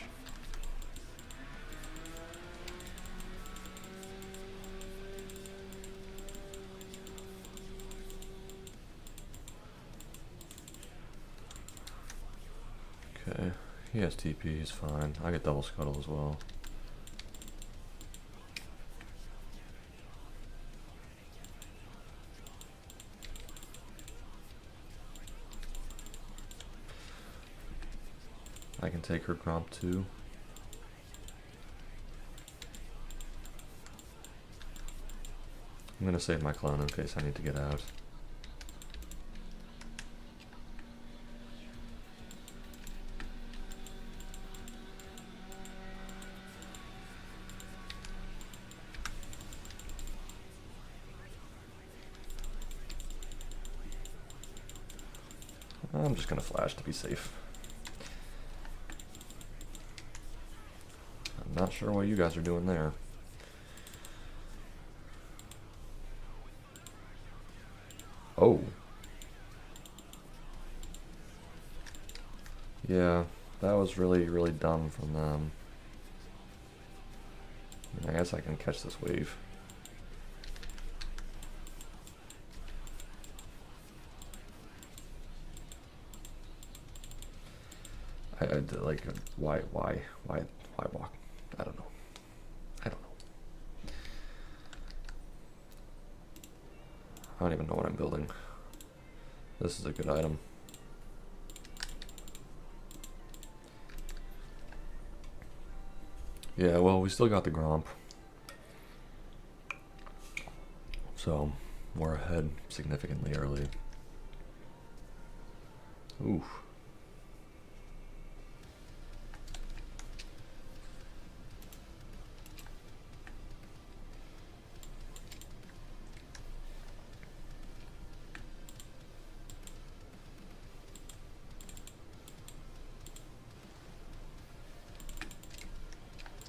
He has TP, he's fine. I get double scuttle as well. I can take her Gromp too. I'm gonna save my clone in case I need to get out. I'm just gonna flash to be safe. I'm not sure what you guys are doing there. Oh. Yeah, that was really, really dumb from them. I guess I can catch this wave. I like, why walk? I don't know. I don't know. I don't even know what I'm building. This is a good item. Yeah, well, we still got the Gromp. So, we're ahead significantly early. Oof.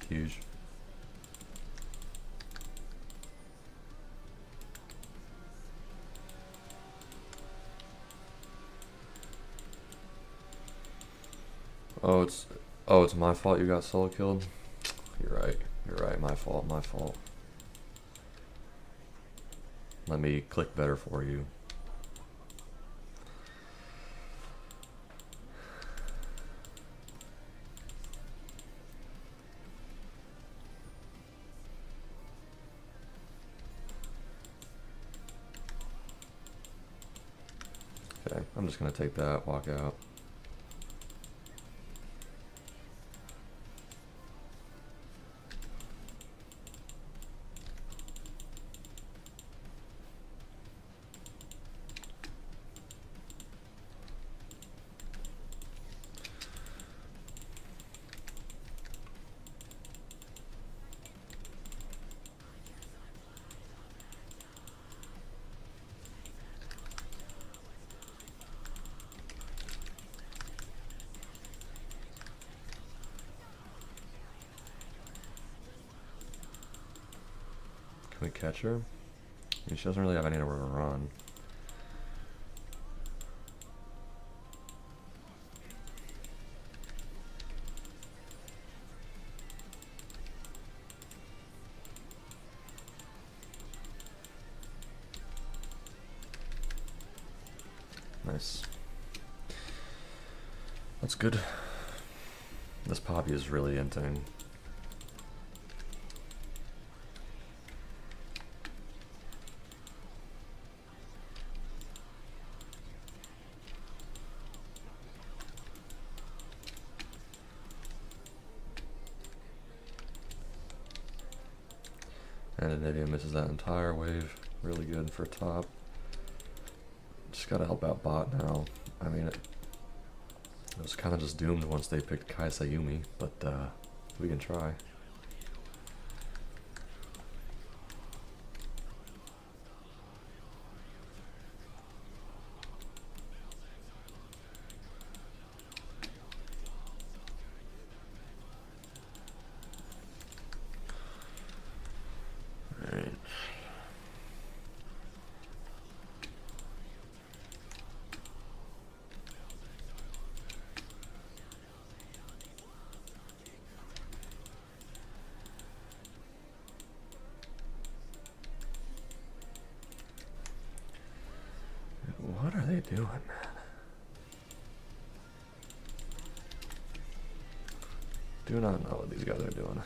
Huge. Oh, it's my fault you got solo killed. You're right, my fault. Let me click better for you. Okay, I'm just gonna take that, walk out. Can we catch her? I mean, she doesn't really have anywhere to run. Nice. That's good. This Poppy is really inting. And Anivia misses that entire wave. Really good for top. Just gotta help out bot now. I mean, it was kind of just doomed once they picked Kai Sayumi, but we can try. Alright. What are they doing, man? Do not know what these guys are doing.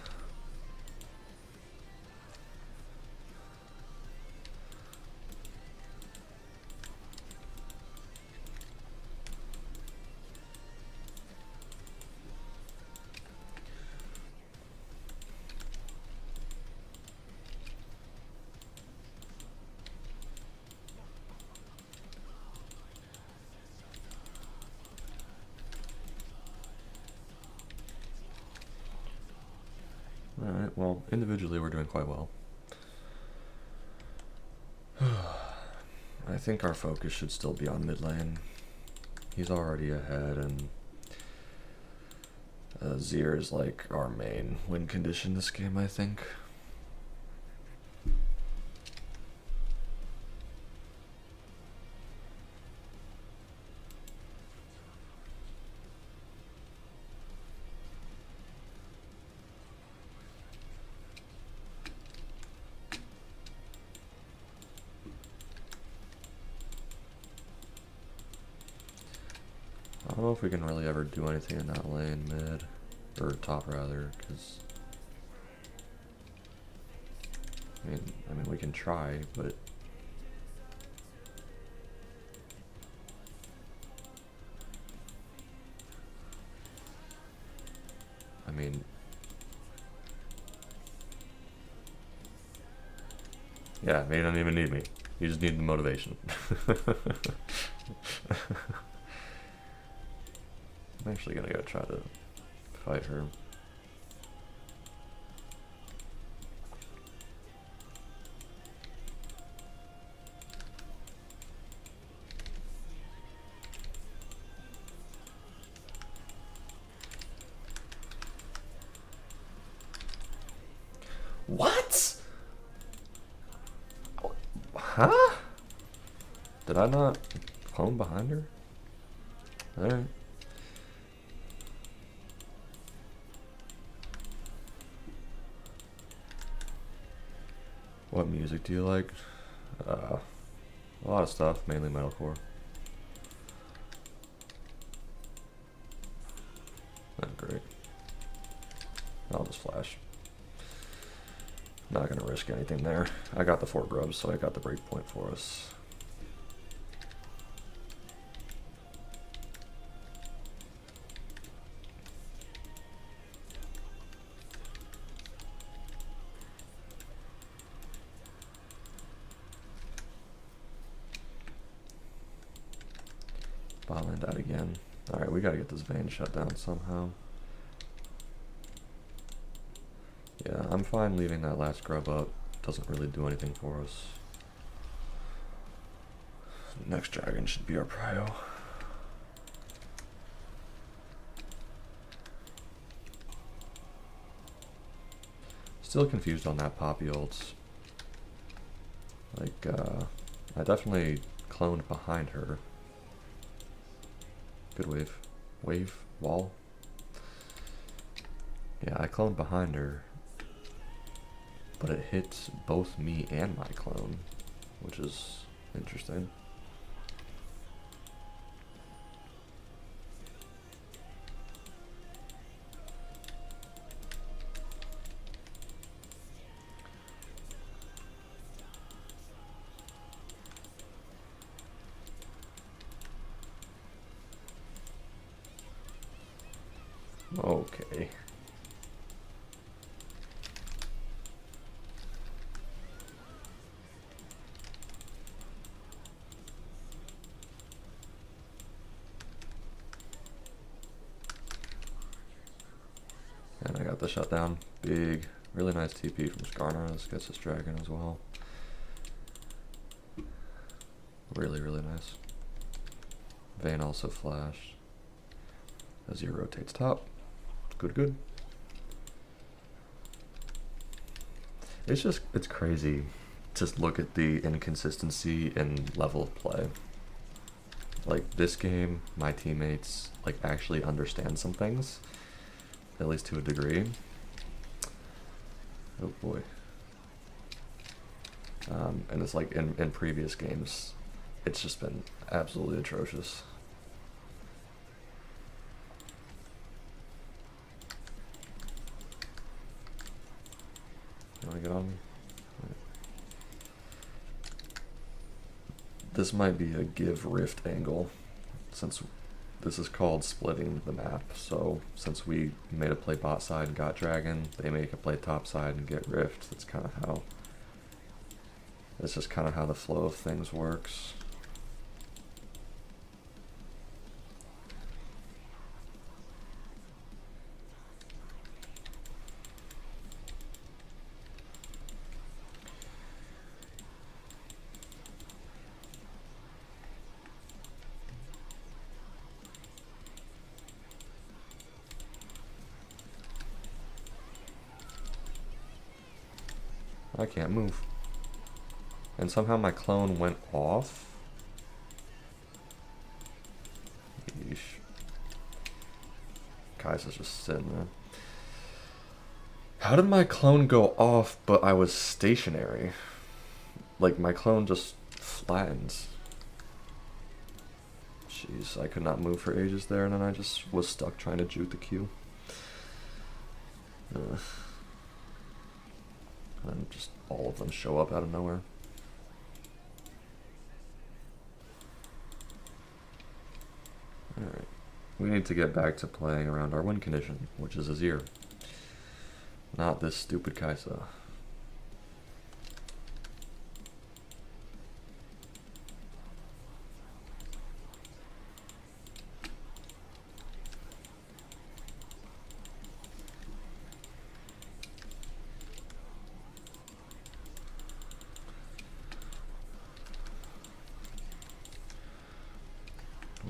Alright, well, individually we're doing quite well. I think our focus should still be on mid lane. He's already ahead, and Zir is like our main win condition this game, I think. I don't know if we can really ever do anything in that lane, mid, or top rather, because I mean we can try, but I mean, yeah, they don't even need me. You just need the motivation. I'm actually gonna go try to fight her. What? Huh? Did I not clone behind her? Alright. What music do you like? A lot of stuff, mainly metalcore. Oh, great. I'll just flash. Not gonna risk anything there. I got the 4 grubs, so I got the break point for us. Botland died again. Alright, we gotta get this Vayne shut down somehow. Yeah, I'm fine leaving that last grub up. Doesn't really do anything for us. Next dragon should be our prio. Still confused on that Poppy ult. Like, I definitely cloned behind her. Good wave. Wave? Wall? Yeah, I cloned behind her. But it hits both me and my clone, which is interesting. Okay. And I got the shutdown. Big, really nice TP from Skarner. This gets this dragon as well. Really, really nice. Vayne also flashed. Azir rotates top. Good, good. It's crazy to look at the inconsistency in level of play. Like, this game, my teammates, like, actually understand some things. At least to a degree. Oh boy. And it's like in previous games, it's just been absolutely atrocious. on me. This might be a give rift angle, since this is called splitting the map. So since we made a play bot side and got dragon, they make a play top side and get rift. That's kind of how. This is kind of how the flow of things works. I can't move. And somehow my clone went off. Yeesh. Kai'Sa's just sitting there. How did my clone go off but I was stationary? Like my clone just flattens. Jeez, I could not move for ages there and then I just was stuck trying to juke the Q. And just all of them show up out of nowhere. Alright. We need to get back to playing around our win condition, which is Azir. Not this stupid Kai'Sa.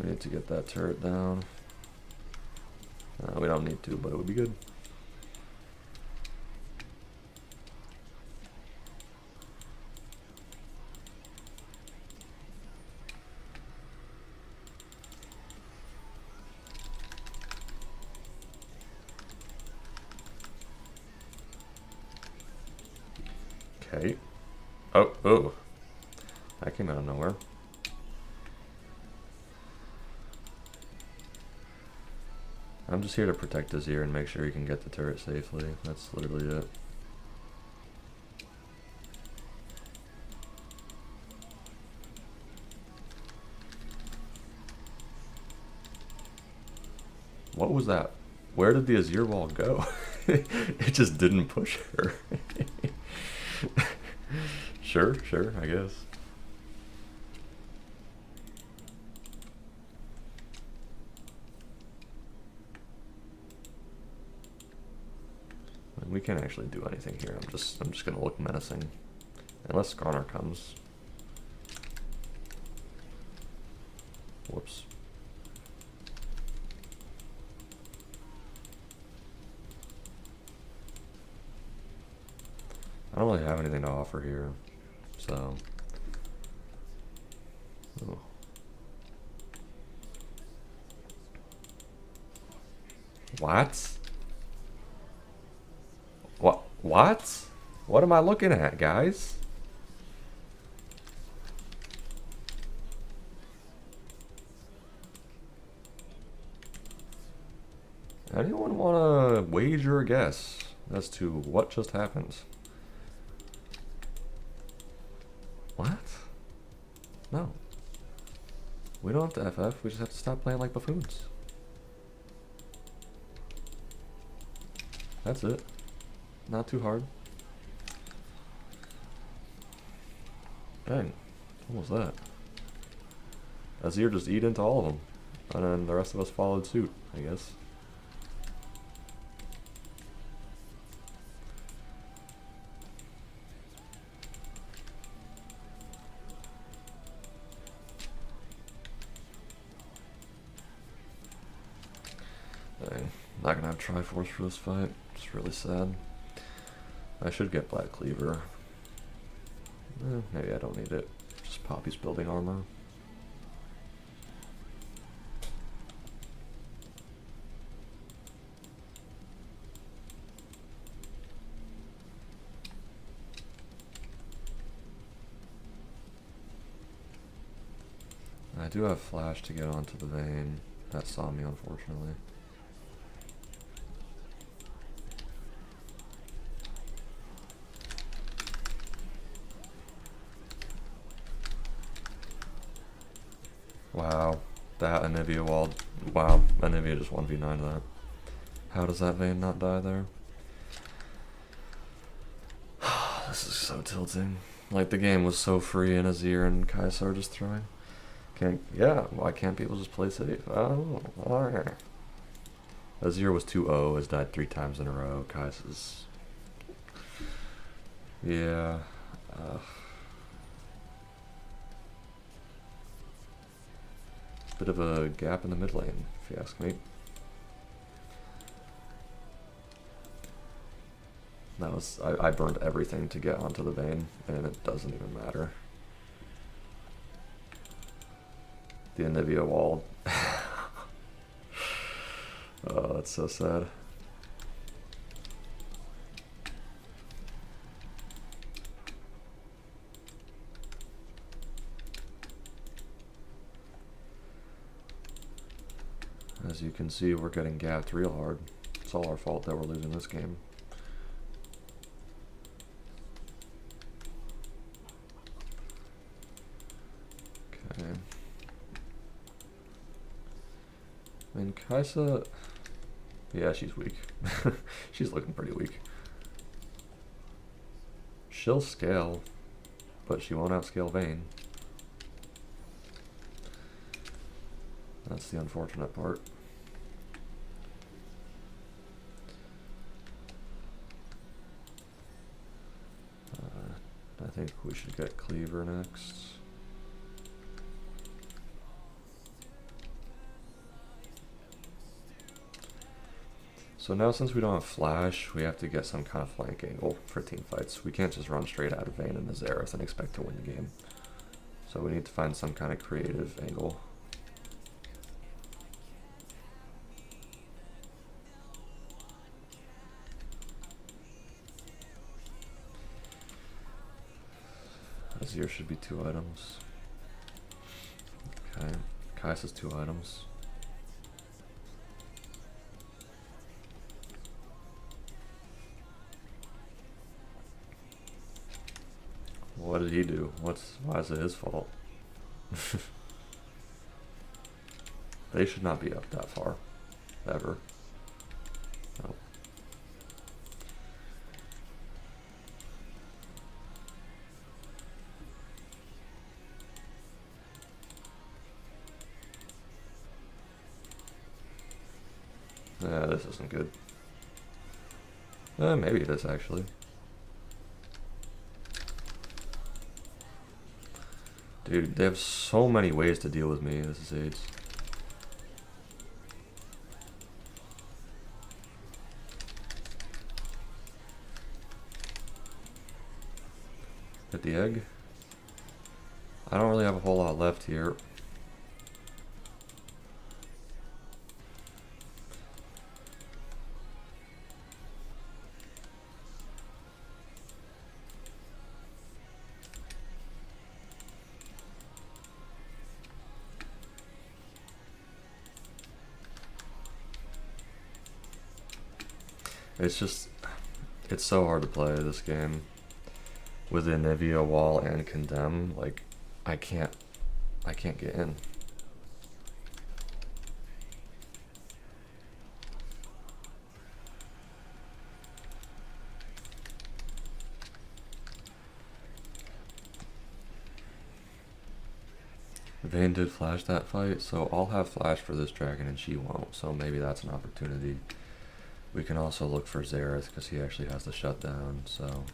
We need to get that turret down. We don't need to, but it would be good. Okay. Oh. That came out of nowhere. I'm just here to protect Azir and make sure he can get the turret safely. That's literally it. What was that? Where did the Azir wall go? It just didn't push her. Sure, I guess. We can't actually do anything here. I'm just gonna look menacing. Unless Skarner comes. Whoops. I don't really have anything to offer here, so. Ooh. What? What? What am I looking at, guys? Anyone want to wager a guess as to what just happened? What? No. We don't have to FF, we just have to stop playing like buffoons. That's it. Not too hard. Dang. What was that? Azir just eat into all of them. And then the rest of us followed suit, I guess. Dang. Not gonna have Triforce for this fight. It's really sad. I should get Black Cleaver. Maybe I don't need it. Just Poppy's building armor. I do have Flash to get onto the Vayne. That saw me, unfortunately. Wow. That Anivia wall. Wow. Anivia just 1v9 that. How does that Vayne not die there? This is so tilting. Like, the game was so free and Azir and Kai'Sa are just throwing. Yeah, why can't people just play safe? Oh, alright. Azir was 2-0, has died 3 times in a row. Kai'Sa's... Yeah. Bit of a gap in the mid lane, if you ask me. That was... I burned everything to get onto the Vayne, and it doesn't even matter. The Anivia wall. Oh, that's so sad. As you can see, we're getting gapped real hard. It's all our fault that we're losing this game. Okay. I mean, Kai'Sa... Yeah, she's weak. She's looking pretty weak. She'll scale, but she won't outscale Vayne. That's the unfortunate part. I think we should get Cleaver next. So now since we don't have Flash, we have to get some kind of flank angle for team fights. We can't just run straight out of Vayne and Azereth and expect to win the game. So we need to find some kind of creative angle. Azir should be 2 items. Okay, Kai'Sa's 2 items. What did he do? Why is it his fault? They should not be up that far. Ever. Nope. Yeah, this isn't good. Maybe it is actually. Dude, they have so many ways to deal with me. This is AIDS. Get the egg. I don't really have a whole lot left here. It's just, it's so hard to play this game with the Anivia wall and Condemn. Like, I can't get in. Vayne did flash that fight, so I'll have flash for this dragon and she won't, so maybe that's an opportunity. We can also look for Xerath because he actually has the shutdown, so...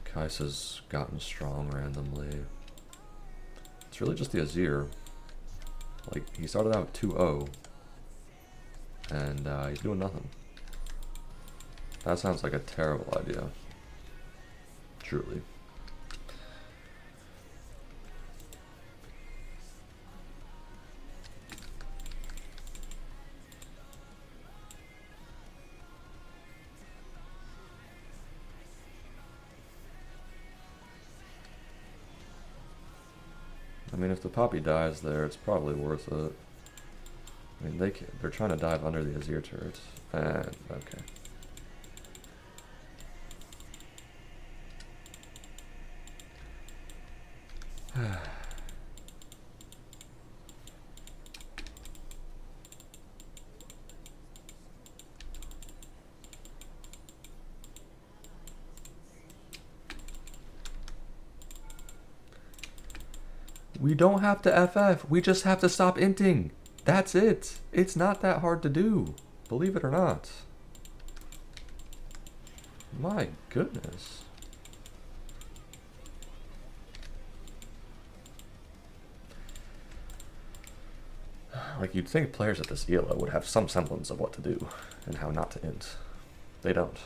Kai'Sa's gotten strong randomly. It's really just the Azir. Like, he started out 2-0, and he's doing nothing. That sounds like a terrible idea. Truly. I mean, if the Poppy dies there, it's probably worth it. I mean, they're trying to dive under the Azir turrets. And, okay. We don't have to FF. We just have to stop inting. That's it. It's not that hard to do. Believe it or not. My goodness. Like, you'd think players at this ELO would have some semblance of what to do and how not to int. They don't.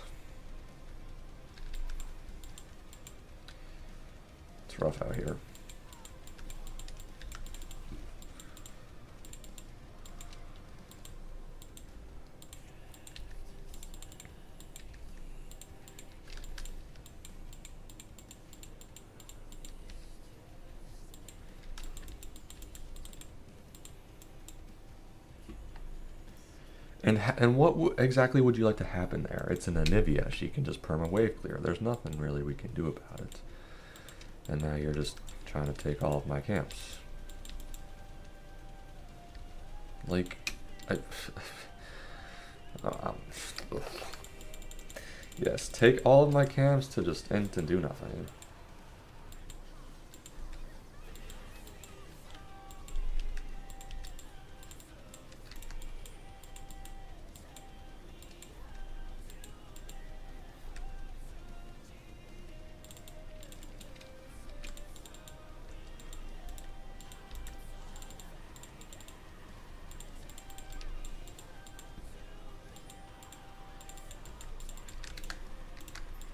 It's rough out here. And what exactly would you like to happen there? It's an Anivia. She can just perma wave clear. There's nothing really we can do about it. And now you're just trying to take all of my camps. Like, yes, take all of my camps to just int and do nothing.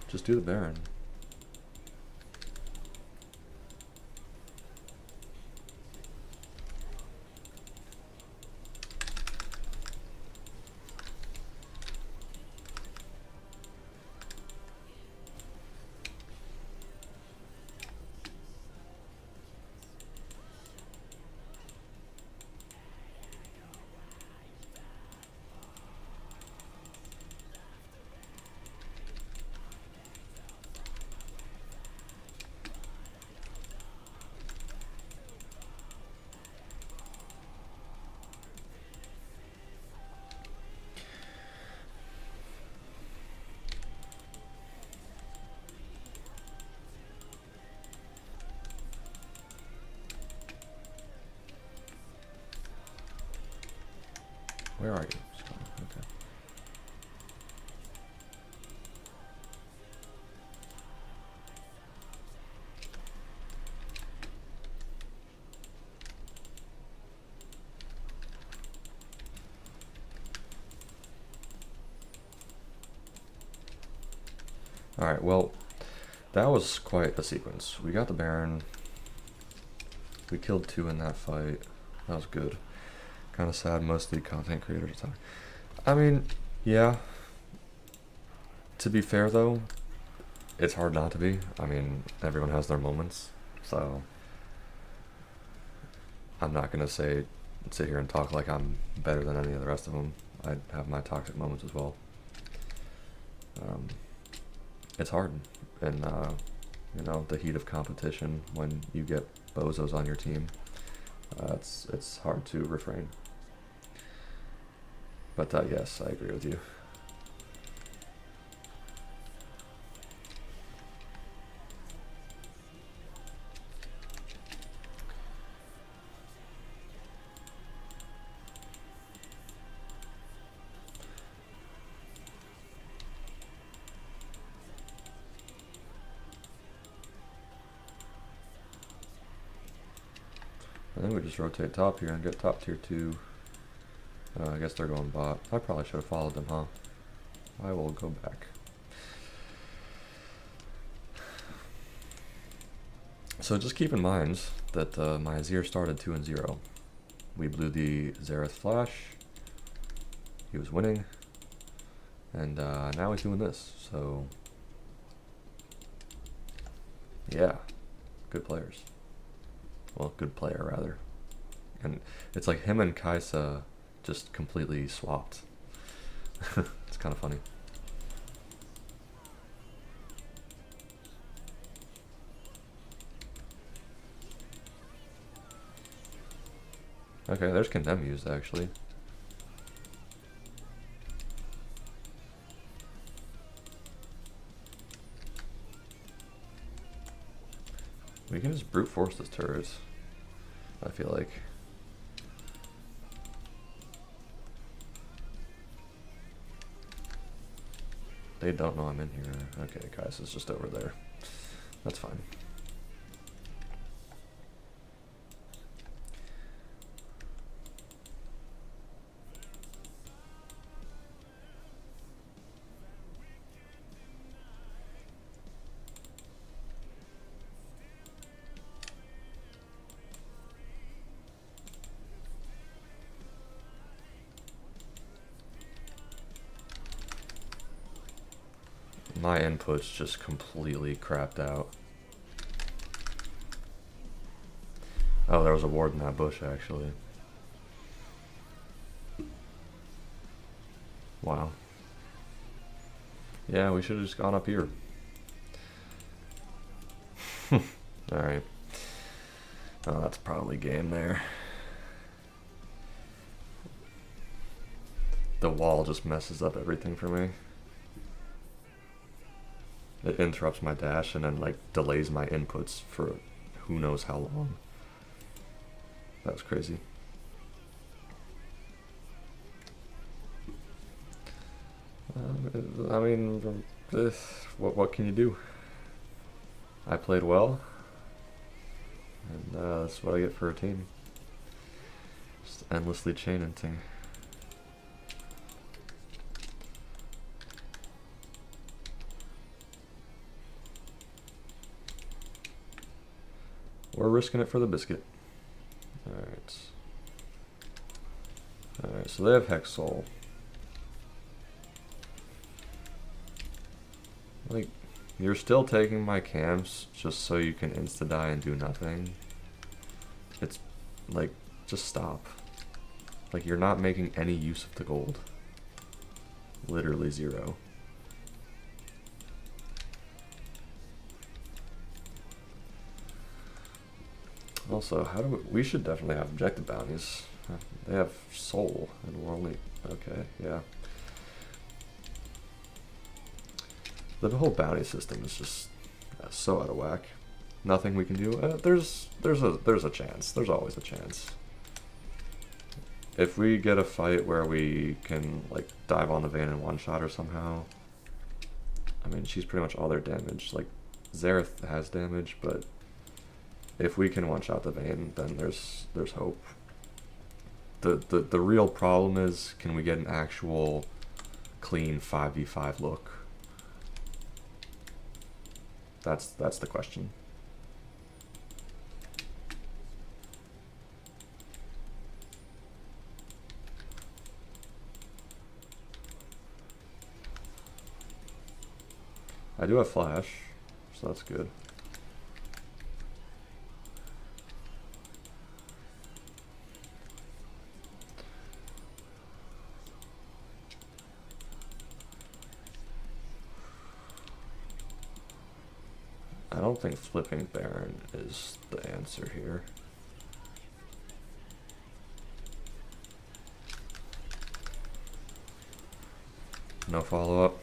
Just do the Baron. Where are you? Okay. Alright, well, that was quite a sequence. We got the Baron. We killed 2 in that fight. That was good. Kind of sad most of the content creators are talking. I mean, yeah. To be fair though, it's hard not to be. I mean, everyone has their moments, so I'm not gonna sit here and talk like I'm better than any of the rest of them. I have my toxic moments as well. It's hard, and you know, the heat of competition when you get bozos on your team. It's hard to refrain. But yes, I agree with you. I think we just rotate top here and get top tier 2. I guess they're going bot. I probably should have followed them, huh? I will go back. So just keep in mind that my Azir started 2-0. We blew the Xerath flash. He was winning. And now he's doing this. So yeah, good players. Well, good player rather. And it's like him and Kaisa just completely swapped. It's kind of funny. Okay, there's Condemn used actually. We can just brute force this turret. I feel like. They don't know I'm in here. Okay, Kais is just over there. That's fine. My input's just completely crapped out. Oh, there was a ward in that bush, actually. Wow. Yeah, we should have just gone up here. Alright. Oh, that's probably game there. The wall just messes up everything for me. It interrupts my dash and then like delays my inputs for who knows how long. That was crazy. I mean, what can you do? I played well, and that's what I get for a team. Just endlessly chain hunting. We're risking it for the biscuit. Alright. Alright, so they have Hex Soul. Like, you're still taking my camps just so you can insta-die and do nothing. It's, like, just stop. Like, you're not making any use of the gold. Literally zero. Also, how do we should definitely have objective bounties. They have soul, and we're only, okay, yeah. The whole bounty system is just so out of whack. Nothing we can do. There's a chance. There's always a chance. If we get a fight where we can like dive on the Vayne in one shot or somehow, I mean she's pretty much all their damage. Like Xerath has damage, but if we can one shot the Vayne, then there's hope. The real problem is, can we get an actual clean 5v5 look? That's the question. I do have flash, so that's good. I don't think flipping Baron is the answer here. No follow-up.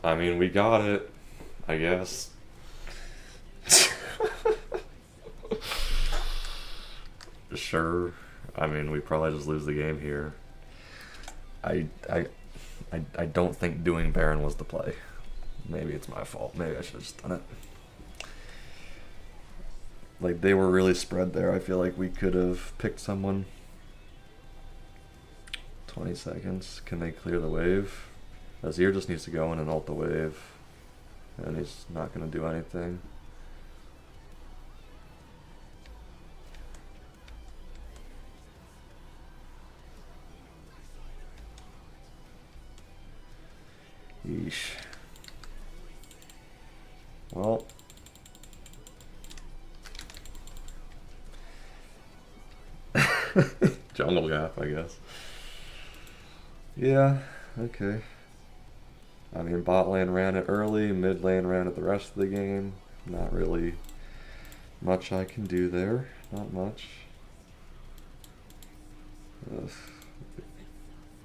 I mean, we got it, I guess. Sure. I mean, we probably just lose the game here. I don't think doing Baron was the play. Maybe it's my fault. Maybe I should have just done it. Like, they were really spread there. I feel like we could have picked someone. 20 seconds. Can they clear the wave? Azir just needs to go in and ult the wave. And he's not going to do anything. Yeesh. Well. Jungle gap, I guess. Yeah, okay. I mean, bot lane ran it early, mid lane ran it the rest of the game. Not really much I can do there. Not much. Ugh.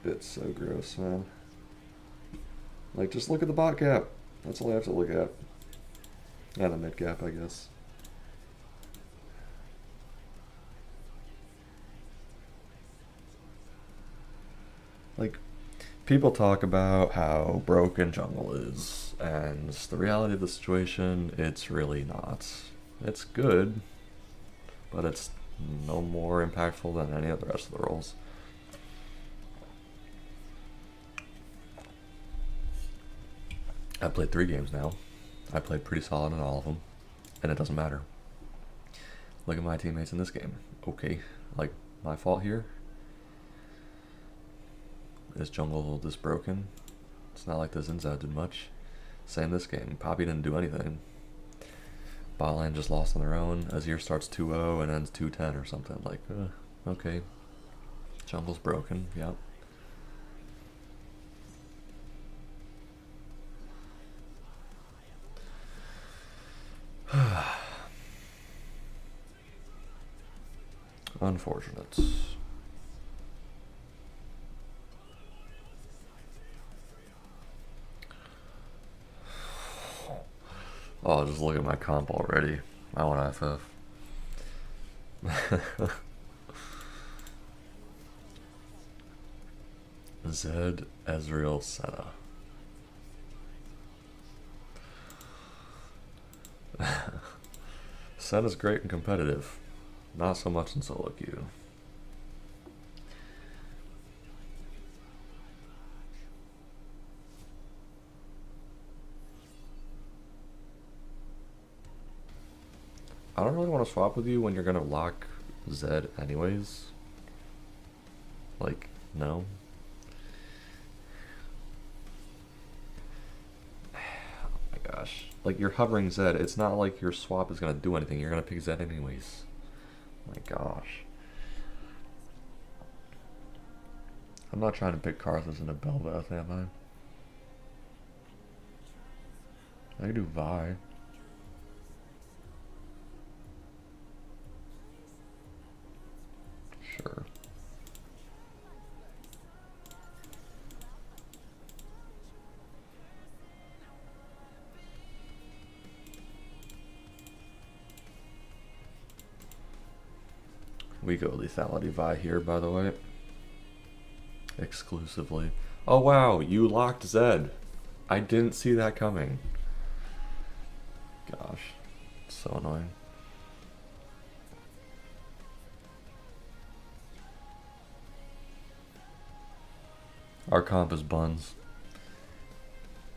It's so gross, man. Like, just look at the bot gap. That's all I have to look at. And a mid gap, I guess. Like, people talk about how broken jungle is, and the reality of the situation, it's really not. It's good, but it's no more impactful than any of the rest of the roles. I played 3 games now. I played pretty solid in all of them, and it doesn't matter. Look at my teammates in this game. Okay, like, my fault here? Is jungle this broken? It's not like the Zinzao did much. Same this game. Poppy didn't do anything. Botline just lost on their own. Azir starts 2-0 and ends 2-10 or something. Like, okay. Jungle's broken, yep. Unfortunate. Oh, just look at my comp already. I want FF. Zed, Ezreal, Senna. Senna's great and competitive. Not so much in solo queue. I don't really want to swap with you when you're gonna lock Zed anyways. Like, no. Oh my gosh. Like, you're hovering Zed. It's not like your swap is gonna do anything. You're gonna pick Zed anyways. Oh my gosh. I'm not trying to pick Karthus in a Bel'Veth, am I? I can do Vi. Sure. We go lethality Vi here, by the way. Exclusively. Oh wow, you locked Zed. I didn't see that coming. Gosh, so annoying. Our comp is buns.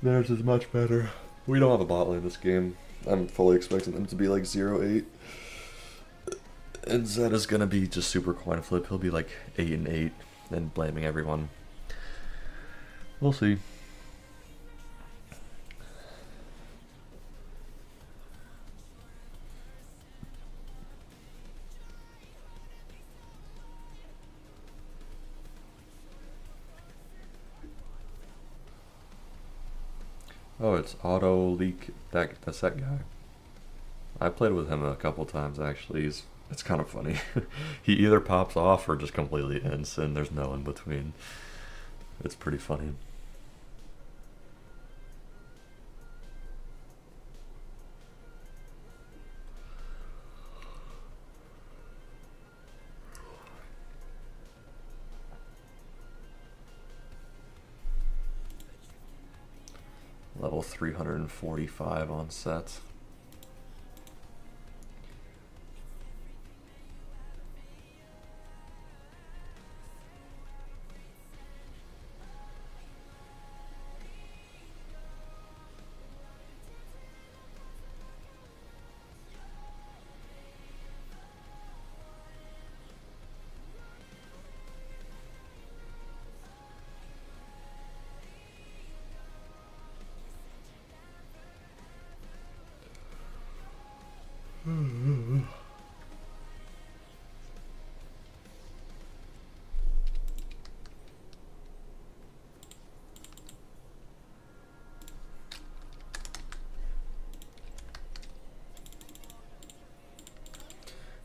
Theirs is much better. We don't have a bot lane this game. I'm fully expecting them to be like 0-8. And Zed is gonna be just super coin flip. He'll be like 8-8 and blaming everyone. We'll see. Oh, it's Auto Leak. That's that guy. I played with him a couple times actually. It's kind of funny. He either pops off or just completely ends, and there's no in between. It's pretty funny. Level 345 on set.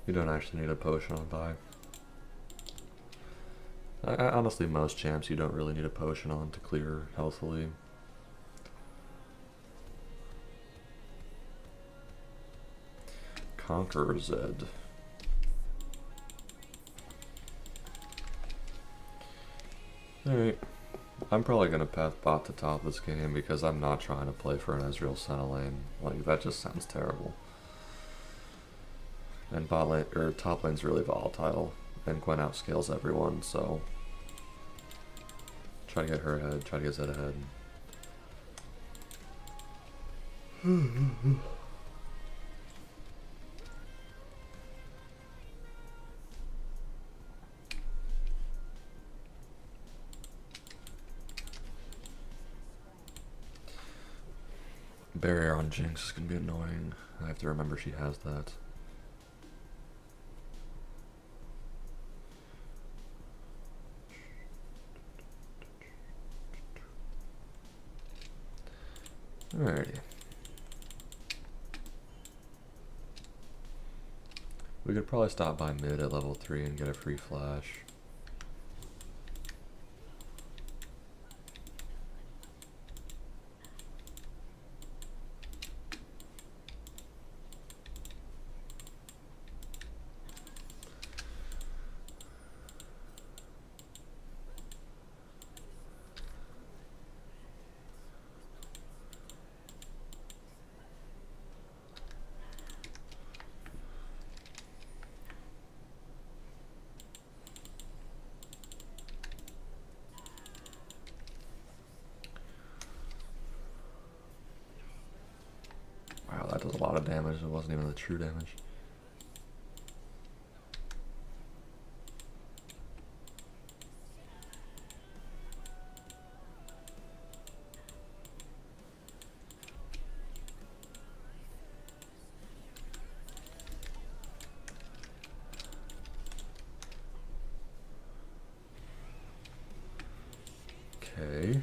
You don't actually need a potion on Vi. Honestly, most champs you don't really need a potion on to clear healthily. Conqueror Zed. Alright. I'm probably going to path bot to top this game because I'm not trying to play for an Ezreal Senna lane. Like, that just sounds terrible. And bot lane, or top lane's really volatile. And Gwen outscales everyone, so... Try to get her ahead, try to get Zed ahead. Barrier on Jinx is going to be annoying. I have to remember she has that. Alrighty. We could probably stop by mid at level 3 and get a free flash. Wow, that does a lot of damage. It wasn't even the true damage. Okay.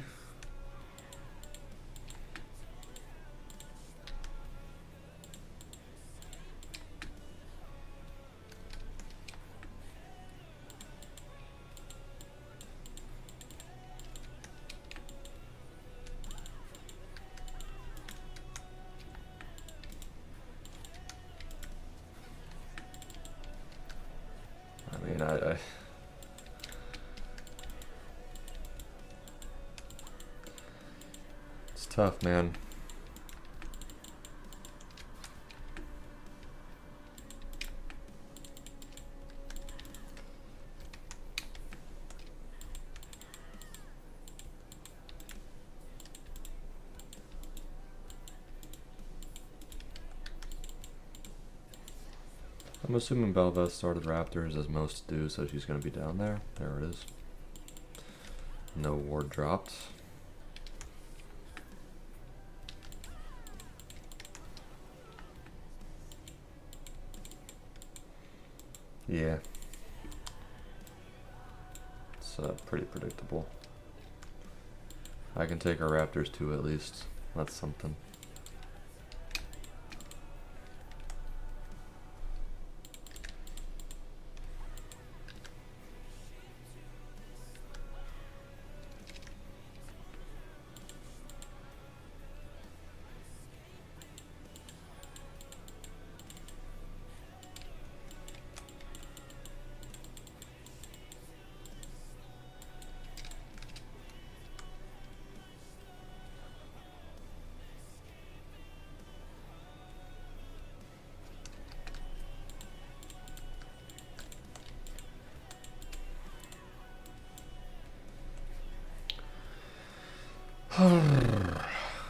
I mean, it's tough, man. I'm assuming Bel'Veth started Raptors as most do, so she's going to be down there. There it is. No ward dropped. Yeah. It's pretty predictable. I can take our Raptors too, at least. That's something.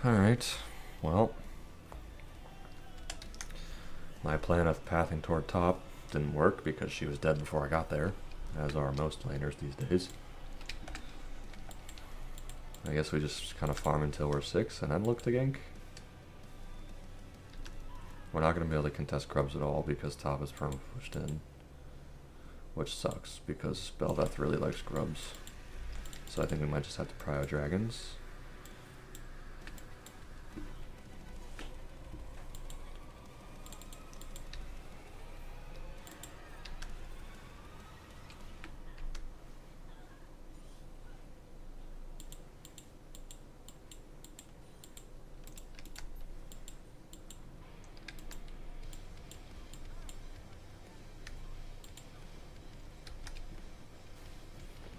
Alright, well, my plan of pathing toward top didn't work because she was dead before I got there, as are most laners these days. I guess we just kind of farm until we're 6 and then look to gank. We're not going to be able to contest grubs at all because top is perma pushed in, which sucks because Bel'Veth really likes grubs. So I think we might just have to prio dragons.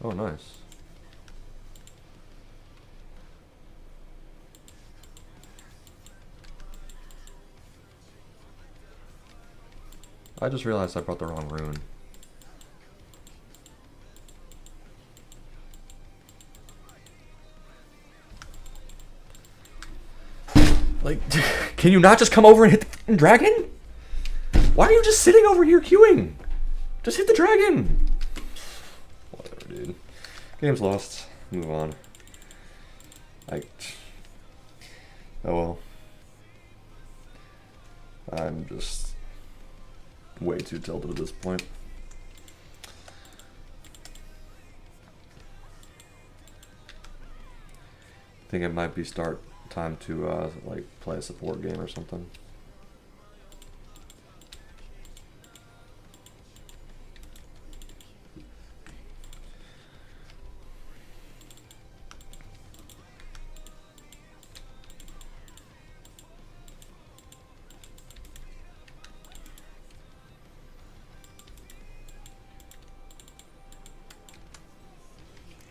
Oh, nice. I just realized I brought the wrong rune. Like, can you not just come over and hit the dragon? Why are you just sitting over here queuing? Just hit the dragon. Whatever, dude. Game's lost. Move on. Oh well. I'm just way too tilted at this point. I think it might be time to like play a support game or something.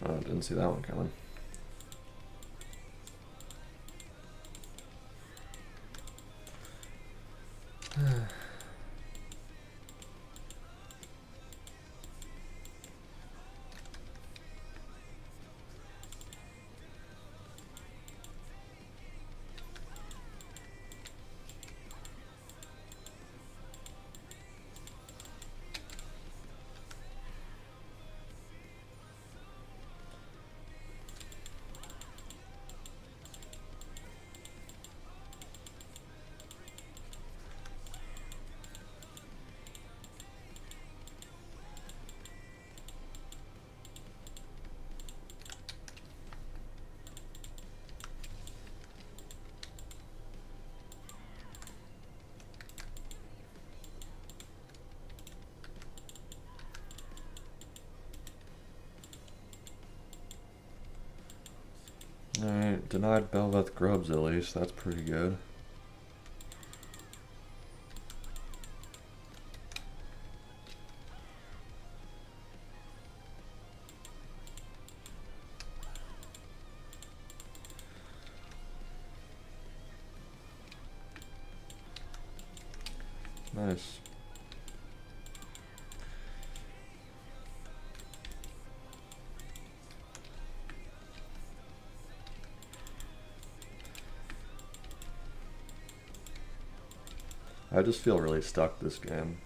Oh, didn't see that one coming. Alright, denied Belveth grubs at least, that's pretty good. Nice. I just feel really stuck this game.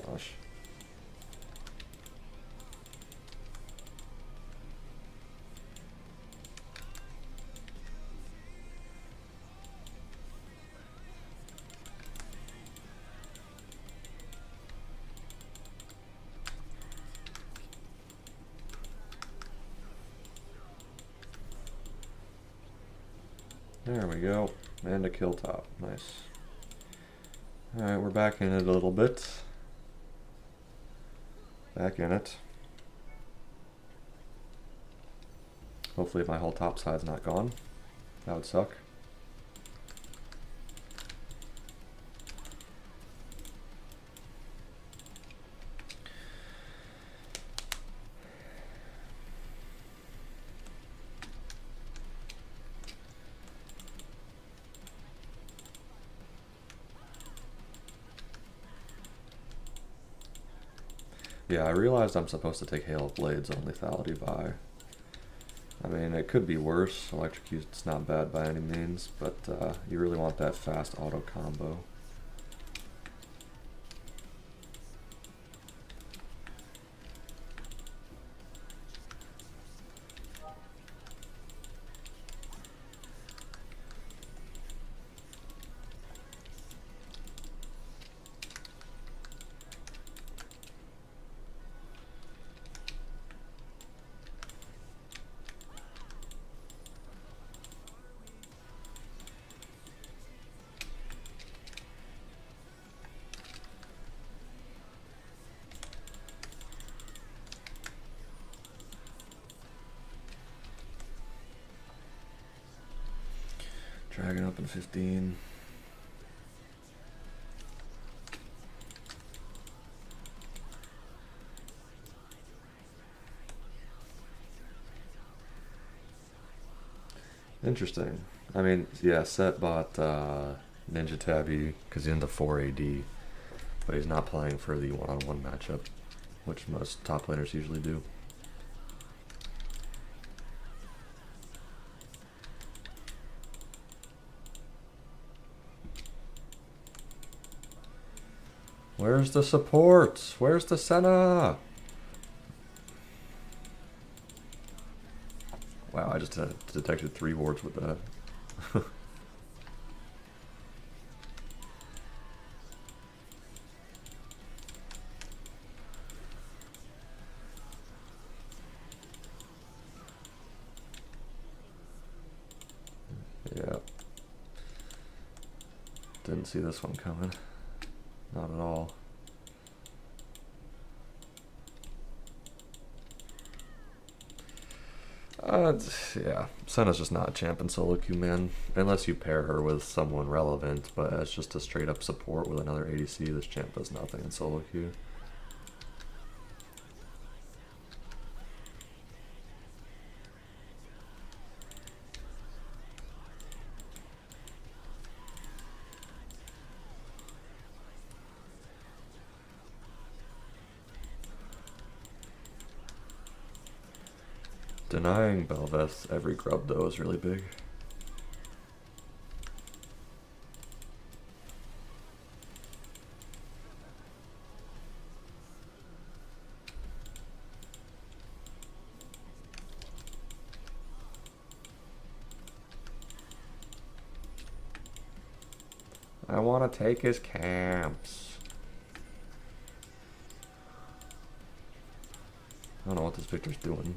Gosh. There we go. And a kill top. Nice. Alright, we're back in it a little bit. Back in it. Hopefully my whole top side's not gone. That would suck. Yeah, I realized I'm supposed to take Hail of Blades on Lethality Vi. I mean, it could be worse. Electrocute's not bad by any means, but you really want that fast auto combo. Dragon up in 15. Interesting. I mean, yeah, Set bought Ninja Tabby because he's into 4 AD, but he's not playing for the one-on-one matchup, which most top laners usually do. Where's the support? Where's the Senna? Wow, I just detected 3 wards with that. Yeah. Didn't see this one coming. Not at all. Yeah, Senna's just not a champ in solo queue, man. Unless you pair her with someone relevant, but as just a straight up support with another ADC, this champ does nothing in solo queue. Denying Bel'Veth every grub though is really big. I want to take his camps. I don't know what this Victor's doing.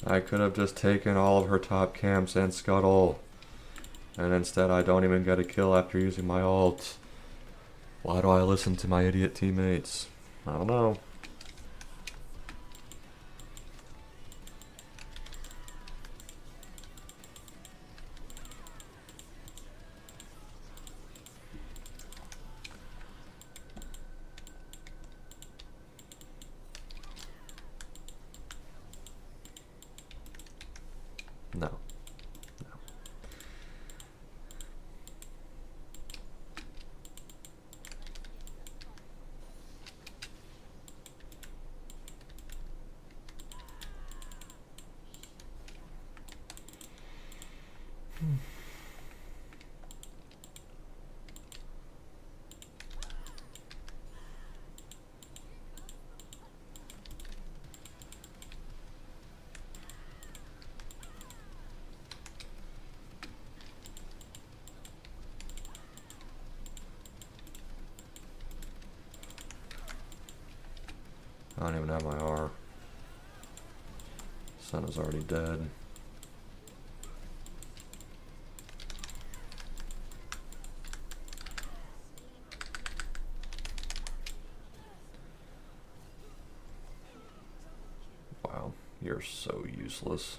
I could have just taken all of her top camps and Scuttle. And instead I don't even get a kill after using my ult. Why do I listen to my idiot teammates? I don't know. No. I don't even have my R. Sun is already dead. Wow, you're so useless.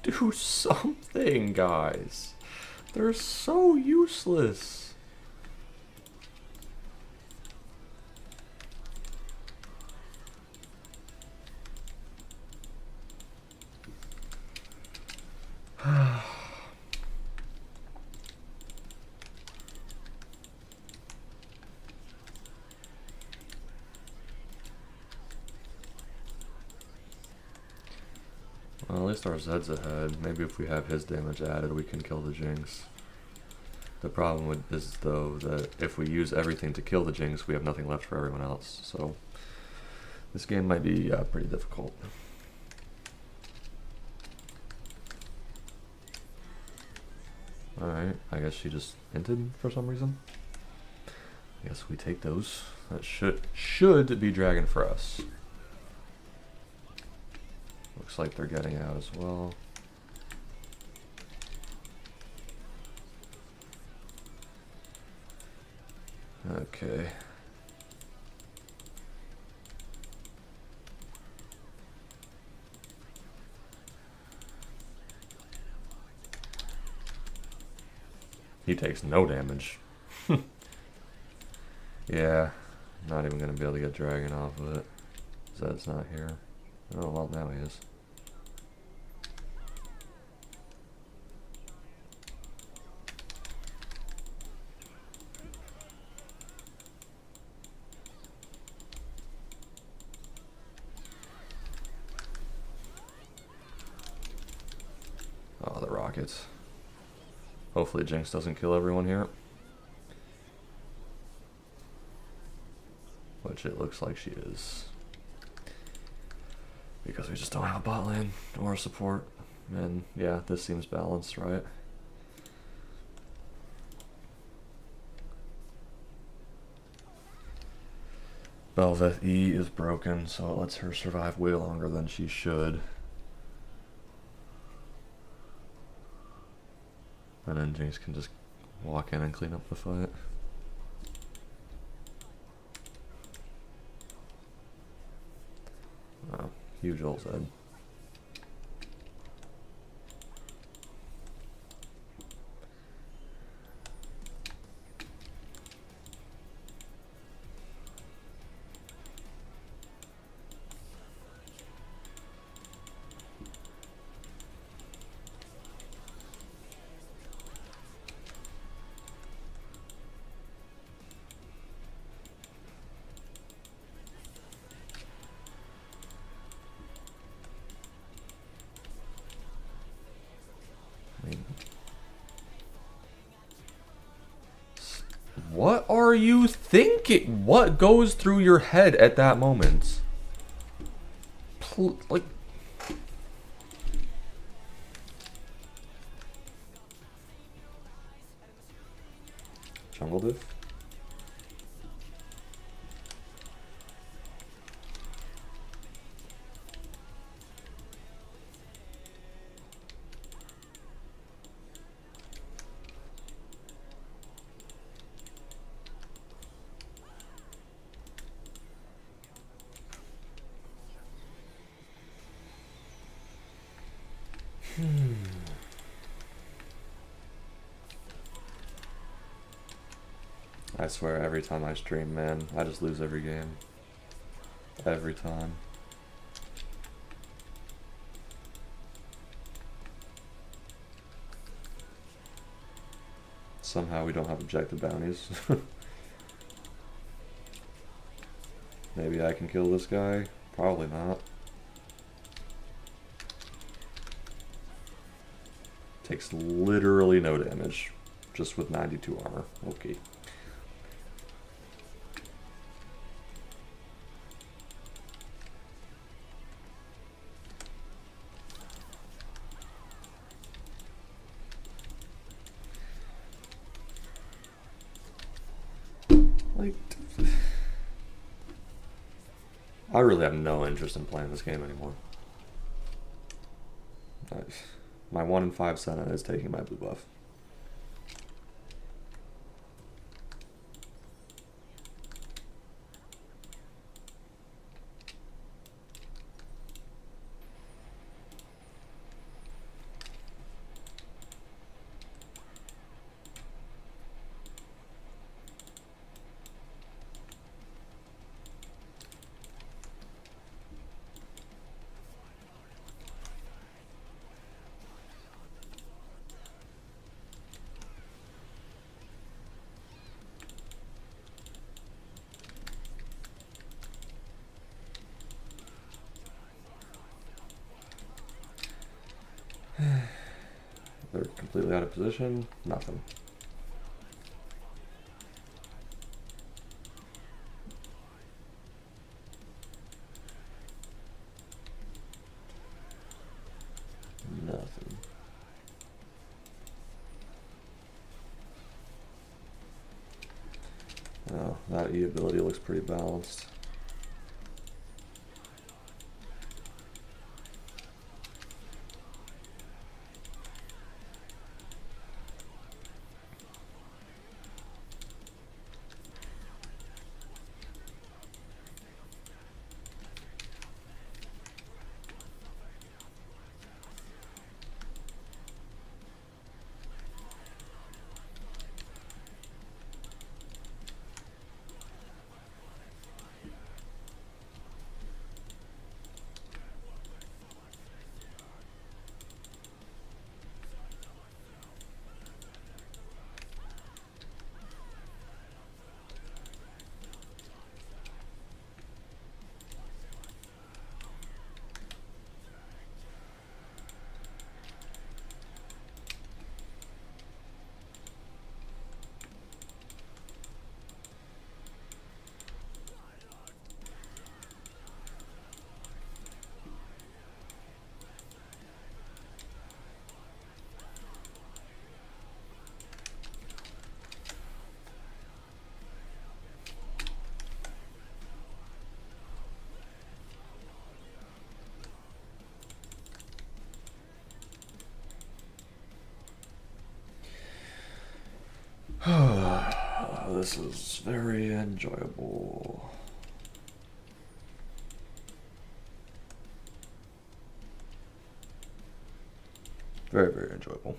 Do something, guys. They're so useless. Well, at least our Zed's ahead. Maybe if we have his damage added, we can kill the Jinx. The problem with is, though, that if we use everything to kill the Jinx, we have nothing left for everyone else. So, this game might be pretty difficult. Alright, I guess she just hinted for some reason. I guess we take those. That should be dragon for us. Looks like they're getting out as well. Okay. He takes no damage. Yeah, not even gonna be able to get dragon off of it. Zed's not here. Oh, well, now he is. Oh, the rockets. Hopefully Jinx doesn't kill everyone here. Which it looks like she is. Because we just don't have a bot lane or support. And yeah, this seems balanced, right? Bel'Veth E is broken, so it lets her survive way longer than she should. And then Jinx can just walk in and clean up the fight. Oh, huge ult Zed. What are you thinking? What goes through your head at that moment? Like, jungle diff? I swear every time I stream, man, I just lose every game. Every time. Somehow we don't have objective bounties. Maybe I can kill this guy? Probably not. Takes literally no damage, just with 92 armor. Okay. Like, I really have no interest in playing this game anymore. My 1 in 5 Senna is taking my blue buff. They're completely out of position. Nothing. Nothing. Oh, that E ability looks pretty balanced. This is very enjoyable. Very, very enjoyable.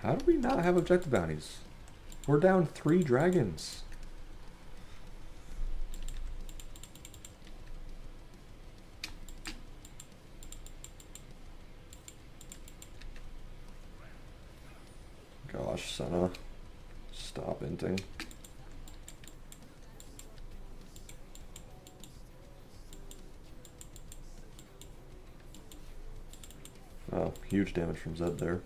How do we not have objective bounties? We're down 3 dragons. Gosh, Senna. Stop inting. Oh, huge damage from Zed there.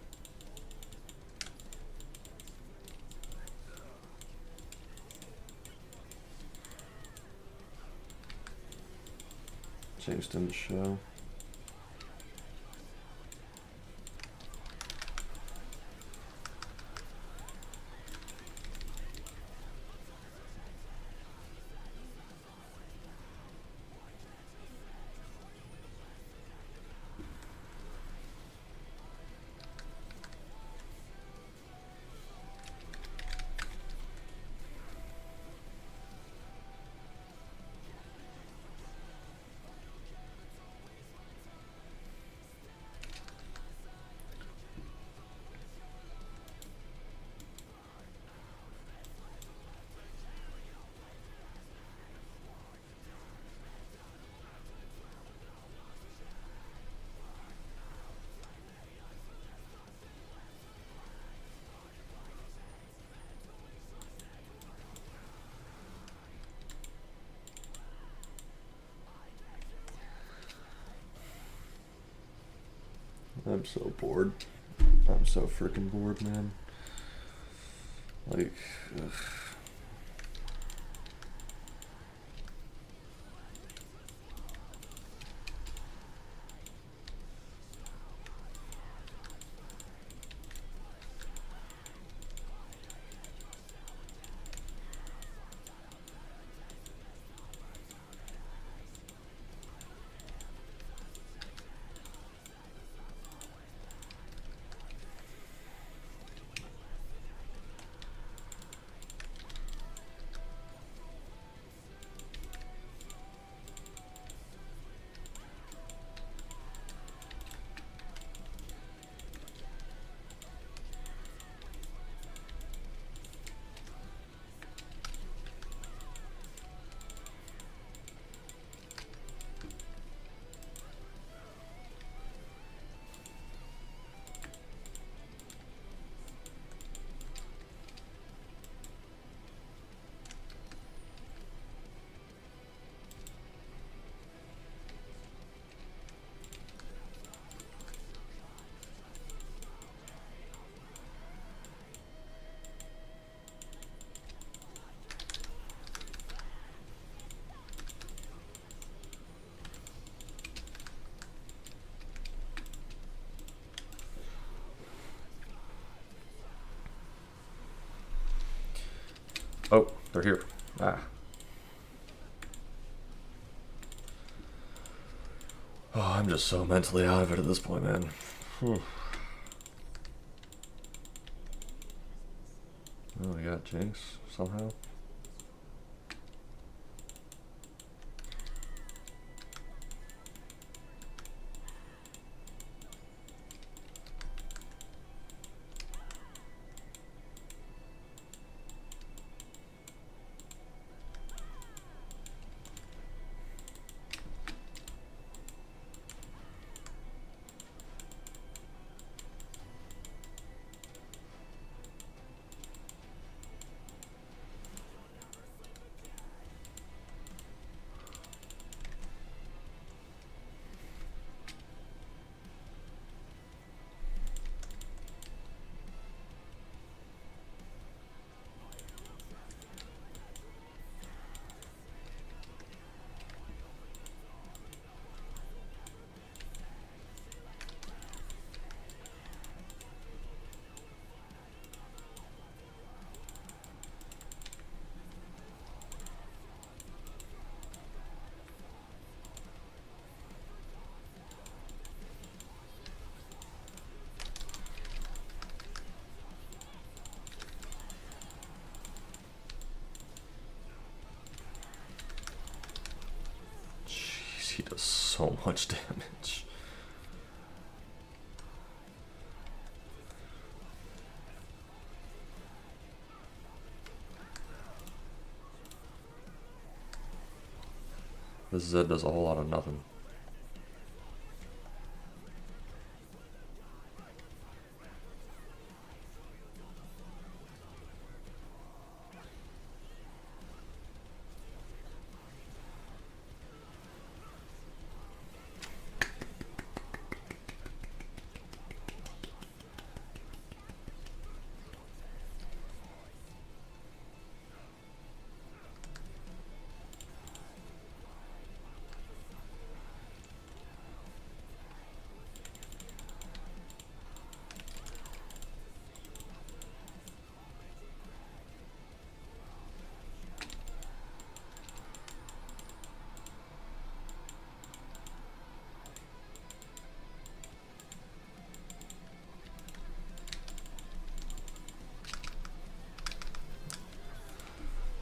Jinx didn't show. I'm so bored. I'm so freaking bored, man. Like, ugh. Oh, they're here. Ah. Oh, I'm just so mentally out of it at this point, man. Whew. Oh, we got Jinx somehow. Jeez, he does so much damage. This Zed does a whole lot of nothing.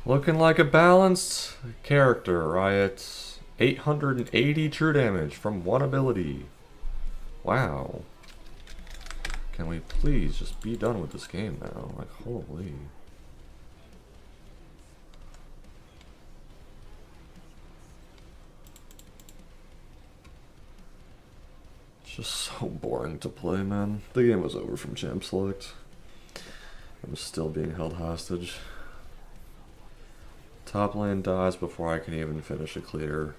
Looking like a balanced character, Riot. 880 true damage from one ability. Wow. Can we please just be done with this game now? Like, holy. It's just so boring to play, man. The game was over from Champ Select. I'm still being held hostage. Top lane dies before I can even finish a clear.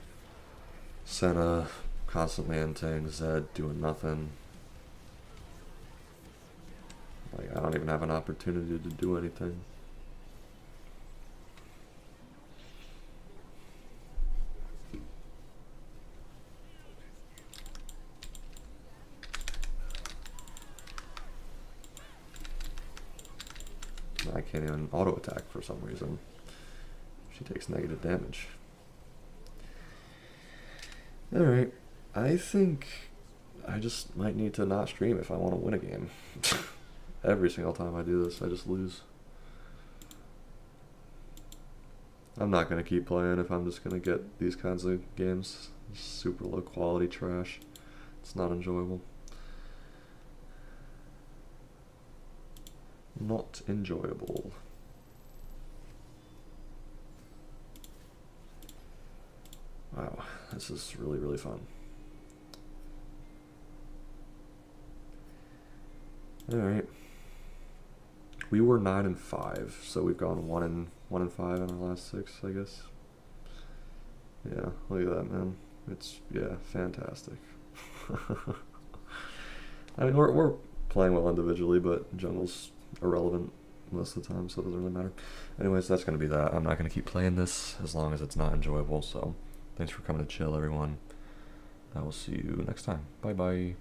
Senna constantly inting, Zed doing nothing. Like, I don't even have an opportunity to do anything. I can't even auto attack for some reason. She takes negative damage. Alright, I think I just might need to not stream if I want to win a game. Every single time I do this, I just lose. I'm not going to keep playing if I'm just going to get these kinds of games. Super low quality trash. It's not enjoyable. Not enjoyable. Wow, this is really, really fun. Alright. We were 9-5, so we've gone 1-5 in our last 6, I guess. Yeah, look at that, man. It's, yeah, fantastic. I mean, we're playing well individually, but jungle's irrelevant most of the time, so it doesn't really matter. Anyways, that's going to be that. I'm not going to keep playing this as long as it's not enjoyable, so thanks for coming to chill, everyone. I will see you next time. Bye-bye.